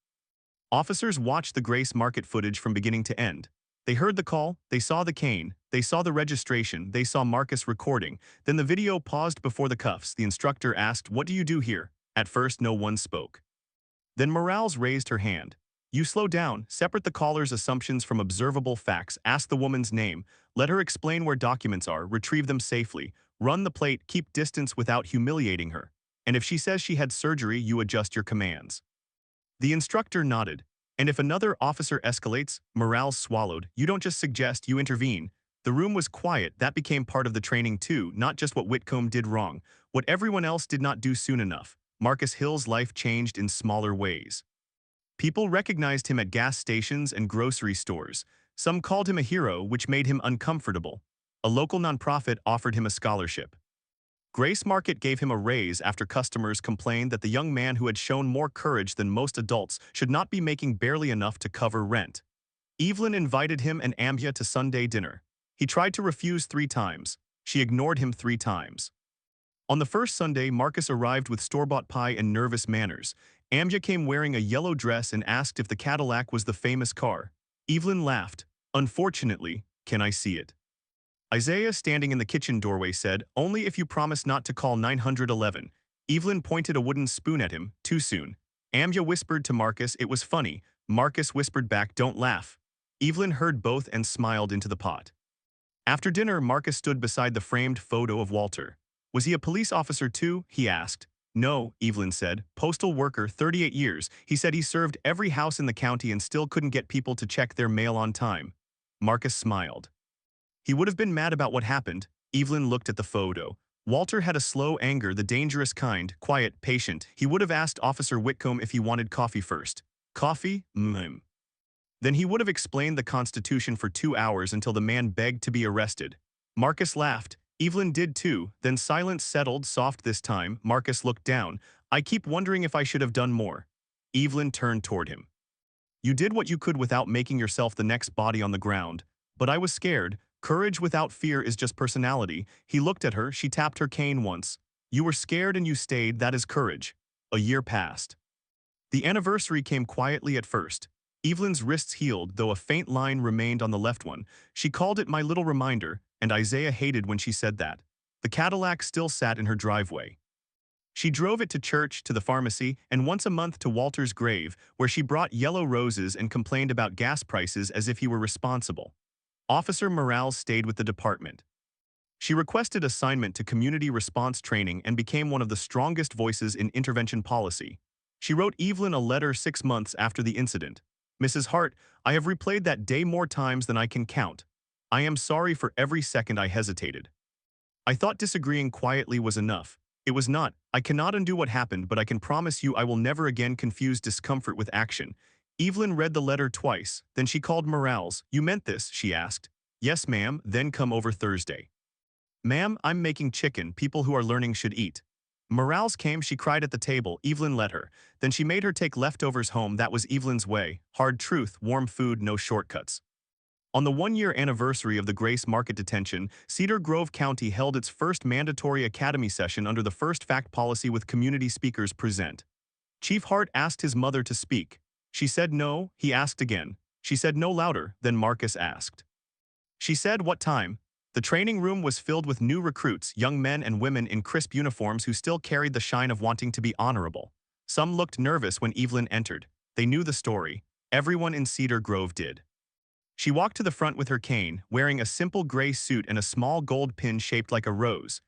Officers watched the Grace Market footage from beginning to end. They heard the call, they saw the cane, they saw the registration, they saw Marcus recording. Then the video paused before the cuffs. The instructor asked, "What do you do here?" At first, no one spoke. Then Morales raised her hand. "You slow down, separate the caller's assumptions from observable facts, ask the woman's name, let her explain where documents are, retrieve them safely, run the plate, keep distance without humiliating her. And if she says she had surgery, you adjust your commands." The instructor nodded. "And if another officer escalates," Morales swallowed, "you don't just suggest, you intervene." The room was quiet. That became part of the training too, not just what Whitcomb did wrong, what everyone else did not do soon enough. Marcus Hill's life changed in smaller ways. People recognized him at gas stations and grocery stores. Some called him a hero, which made him uncomfortable. A local nonprofit offered him a scholarship. Grace Market gave him a raise after customers complained that the young man who had shown more courage than most adults should not be making barely enough to cover rent. Evelyn invited him and Ambia to Sunday dinner. He tried to refuse 3 times. She ignored him 3 times. On the first Sunday, Marcus arrived with store-bought pie and nervous manners. Ambia came wearing a yellow dress and asked if the Cadillac was the famous car. Evelyn laughed. "Unfortunately, can I see it?" Isaiah, standing in the kitchen doorway, said, "Only if you promise not to call 911. Evelyn pointed a wooden spoon at him. "Too soon." Ambia whispered to Marcus, "It was funny." Marcus whispered back, "Don't laugh." Evelyn heard both and smiled into the pot. After dinner, Marcus stood beside the framed photo of Walter. "Was he a police officer too?" he asked. "No," Evelyn said. "Postal worker, 38 years. He said he served every house in the county and still couldn't get people to check their mail on time." Marcus smiled. "He would have been mad about what happened." Evelyn looked at the photo. Walter had a slow anger, the dangerous kind, quiet, patient. He would have asked Officer Whitcomb if he wanted coffee first. "Coffee? Then he would have explained the Constitution for 2 hours until the man begged to be arrested." Marcus laughed. Evelyn did too. Then silence settled, soft this time. Marcus looked down. "I keep wondering if I should have done more." Evelyn turned toward him. "You did what you could without making yourself the next body on the ground. But I was scared. Courage without fear is just personality." He looked at her. She tapped her cane once. "You were scared and you stayed. That is courage." A year passed. The anniversary came quietly at first. Evelyn's wrists healed, though a faint line remained on the left one. She called it my little reminder, and Isaiah hated when she said that. The Cadillac still sat in her driveway. She drove it to church, to the pharmacy, and once a month to Walter's grave, where she brought yellow roses and complained about gas prices as if he were responsible. Officer Morales stayed with the department. She requested assignment to community response training and became one of the strongest voices in intervention policy. She wrote Evelyn a letter 6 months after the incident. Mrs. Hart, I have replayed that day more times than I can count. I am sorry for every second I hesitated. I thought disagreeing quietly was enough. It was not. I cannot undo what happened, but I can promise you I will never again confuse discomfort with action. Evelyn read the letter twice, then she called Morales. You meant this, she asked. Yes, ma'am, then come over Thursday. Ma'am, I'm making chicken people who are learning should eat. Morales came, she cried at the table. Evelyn let her. Then she made her take leftovers home. That was Evelyn's way. Hard truth, warm food, no shortcuts. On the one-year anniversary of the Grace Market detention, Cedar Grove County held its first mandatory academy session under the first fact policy with community speakers present. Chief Hart asked his mother to speak. She said no. He asked again. She said no louder. Then Marcus asked. She said, what time? The training room was filled with new recruits, young men and women in crisp uniforms who still carried the shine of wanting to be honorable. Some looked nervous when Evelyn entered. They knew the story. Everyone in Cedar Grove did. She walked to the front with her cane, wearing a simple gray suit and a small gold pin shaped like a rose.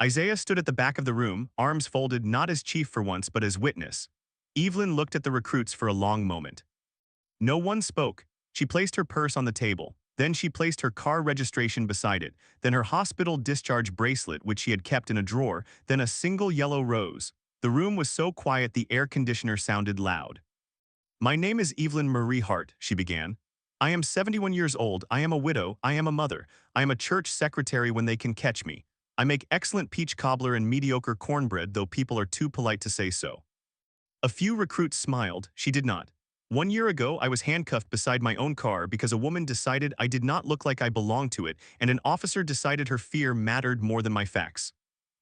Isaiah stood at the back of the room, arms folded not as chief for once but as witness. Evelyn looked at the recruits for a long moment. No one spoke. She placed her purse on the table. Then she placed her car registration beside it, then her hospital discharge bracelet which she had kept in a drawer, then a single yellow rose. The room was so quiet the air conditioner sounded loud. My name is Evelyn Marie Hart, she began. I am 71 years old, I am a widow, I am a mother, I am a church secretary when they can catch me. I make excellent peach cobbler and mediocre cornbread, though people are too polite to say so. A few recruits smiled, she did not. 1 year ago I was handcuffed beside my own car because a woman decided I did not look like I belonged to it, and an officer decided her fear mattered more than my facts.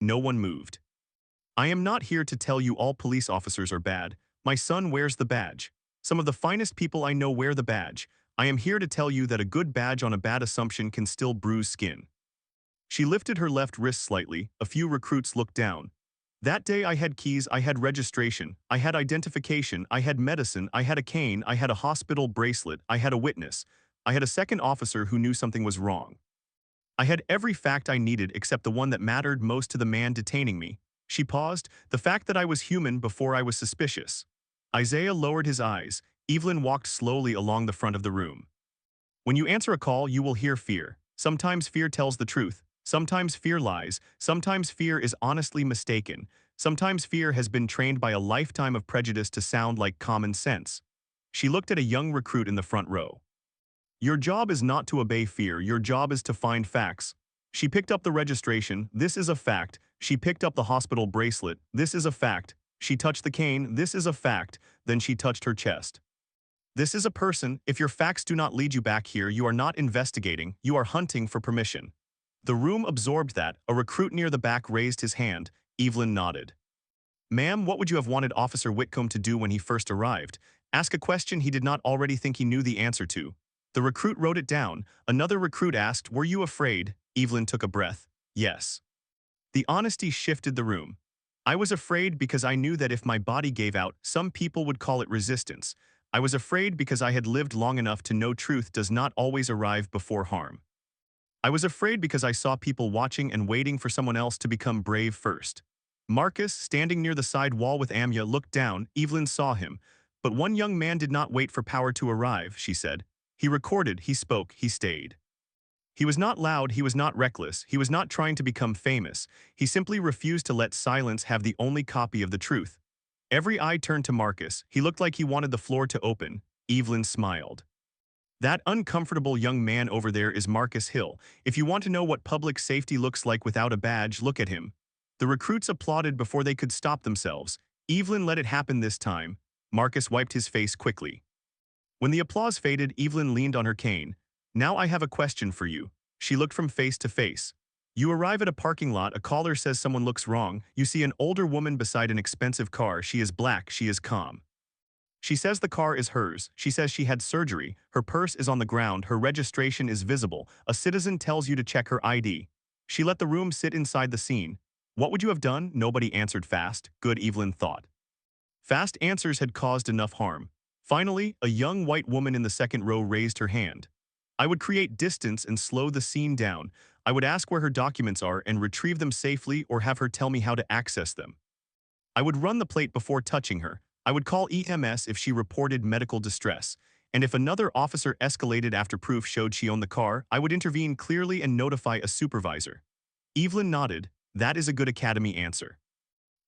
No one moved. I am not here to tell you all police officers are bad. My son wears the badge. Some of the finest people I know wear the badge. I am here to tell you that a good badge on a bad assumption can still bruise skin. She lifted her left wrist slightly. A few recruits looked down. That day I had keys, I had registration, I had identification, I had medicine, I had a cane, I had a hospital bracelet, I had a witness. I had a second officer who knew something was wrong. I had every fact I needed except the one that mattered most to the man detaining me. She paused, the fact that I was human before I was suspicious. Isaiah lowered his eyes. Evelyn walked slowly along the front of the room. When you answer a call, you will hear fear. Sometimes fear tells the truth. Sometimes fear lies. Sometimes fear is honestly mistaken. Sometimes fear has been trained by a lifetime of prejudice to sound like common sense. She looked at a young recruit in the front row. Your job is not to obey fear. Your job is to find facts. She picked up the registration. This is a fact. She picked up the hospital bracelet. This is a fact. She touched the cane. This is a fact. Then she touched her chest. This is a person. If your facts do not lead you back here, you are not investigating. You are hunting for permission. The room absorbed that. A recruit near the back raised his hand. Evelyn nodded. Ma'am, what would you have wanted Officer Whitcomb to do when he first arrived? Ask a question he did not already think he knew the answer to. The recruit wrote it down. Another recruit asked, were you afraid? Evelyn took a breath. Yes. The honesty shifted the room. I was afraid because I knew that if my body gave out, some people would call it resistance. I was afraid because I had lived long enough to know truth does not always arrive before harm. I was afraid because I saw people watching and waiting for someone else to become brave first. Marcus, standing near the side wall with Amya, looked down. Evelyn saw him. But one young man did not wait for power to arrive, she said. He recorded, he spoke, he stayed. He was not loud, he was not reckless, he was not trying to become famous. He simply refused to let silence have the only copy of the truth. Every eye turned to Marcus. He looked like he wanted the floor to open. Evelyn smiled. That uncomfortable young man over there is Marcus Hill. If you want to know what public safety looks like without a badge, look at him. The recruits applauded before they could stop themselves. Evelyn let it happen this time. Marcus wiped his face quickly. When the applause faded, Evelyn leaned on her cane. Now I have a question for you. She looked from face to face. You arrive at a parking lot, a caller says someone looks wrong. You see an older woman beside an expensive car. She is black, she is calm. She says the car is hers. She says she had surgery. Her purse is on the ground. Her registration is visible. A citizen tells you to check her ID. She let the room sit inside the scene. What would you have done? Nobody answered fast. Good, Evelyn thought. Fast answers had caused enough harm. Finally, a young white woman in the second row raised her hand. I would create distance and slow the scene down. I would ask where her documents are and retrieve them safely or have her tell me how to access them. I would run the plate before touching her. I would call EMS if she reported medical distress. And if another officer escalated after proof showed she owned the car, I would intervene clearly and notify a supervisor. Evelyn nodded. That is a good academy answer.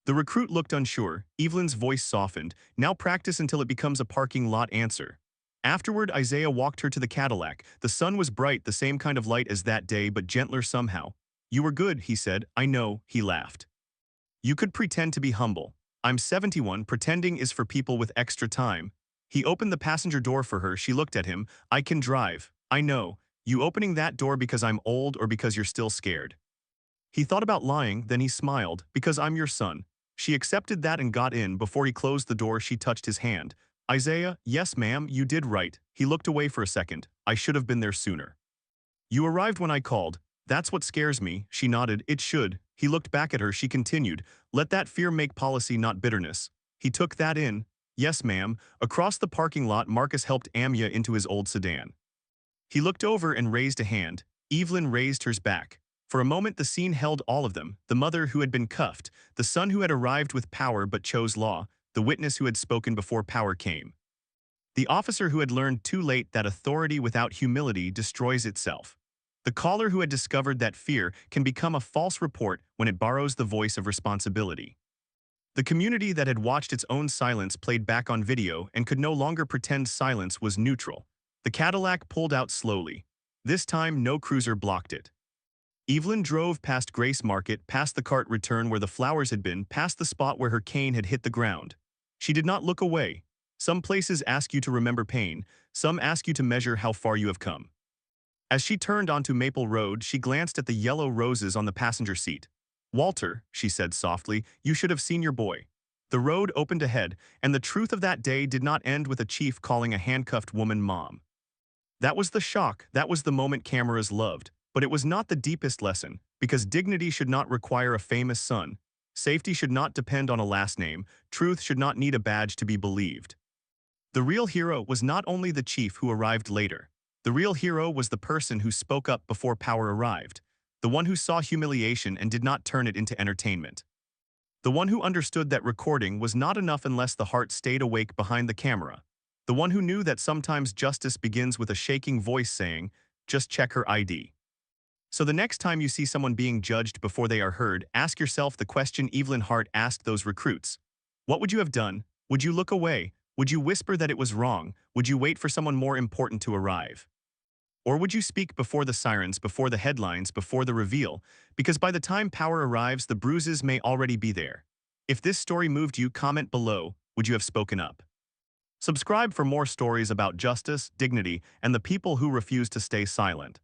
The recruit looked unsure. Evelyn's voice softened. Now practice until it becomes a parking lot answer. Afterward, Isaiah walked her to the Cadillac. The sun was bright, the same kind of light as that day, but gentler somehow. You were good, he said. I know, he laughed. You could pretend to be humble. I'm 71, pretending is for people with extra time. He opened the passenger door for her. She looked at him. I can drive. I know. You opening that door because I'm old or because you're still scared? He thought about lying, then he smiled. Because I'm your son. She accepted that and got in. Before he closed the door, she touched his hand. Isaiah, yes ma'am, you did right. He looked away for a second. I should have been there sooner. You arrived when I called. That's what scares me. She nodded. It should. He looked back at her. She continued. Let that fear make policy, not bitterness. He took that in. Yes ma'am. Across the parking lot, Marcus helped Amya into his old sedan. He looked over and raised a hand. Evelyn raised hers back. For a moment the scene held all of them, the mother who had been cuffed, the son who had arrived with power but chose law, the witness who had spoken before power came. The officer who had learned too late that authority without humility destroys itself. The caller who had discovered that fear can become a false report when it borrows the voice of responsibility. The community that had watched its own silence played back on video and could no longer pretend silence was neutral. The Cadillac pulled out slowly. This time no cruiser blocked it. Evelyn drove past Grace Market, past the cart return where the flowers had been, past the spot where her cane had hit the ground. She did not look away. Some places ask you to remember pain, some ask you to measure how far you have come. As she turned onto Maple Road, she glanced at the yellow roses on the passenger seat. Walter, she said softly, you should have seen your boy. The road opened ahead, and the truth of that day did not end with a chief calling a handcuffed woman mom. That was the shock, that was the moment cameras loved. But it was not the deepest lesson, because dignity should not require a famous son. Safety should not depend on a last name. Truth should not need a badge to be believed. The real hero was not only the chief who arrived later. The real hero was the person who spoke up before power arrived. The one who saw humiliation and did not turn it into entertainment. The one who understood that recording was not enough unless the heart stayed awake behind the camera. The one who knew that sometimes justice begins with a shaking voice saying, just check her ID. So the next time you see someone being judged before they are heard, ask yourself the question Evelyn Hart asked those recruits. What would you have done? Would you look away? Would you whisper that it was wrong? Would you wait for someone more important to arrive? Or would you speak before the sirens, before the headlines, before the reveal? Because by the time power arrives, the bruises may already be there. If this story moved you, comment below. Would you have spoken up? Subscribe for more stories about justice, dignity, and the people who refuse to stay silent.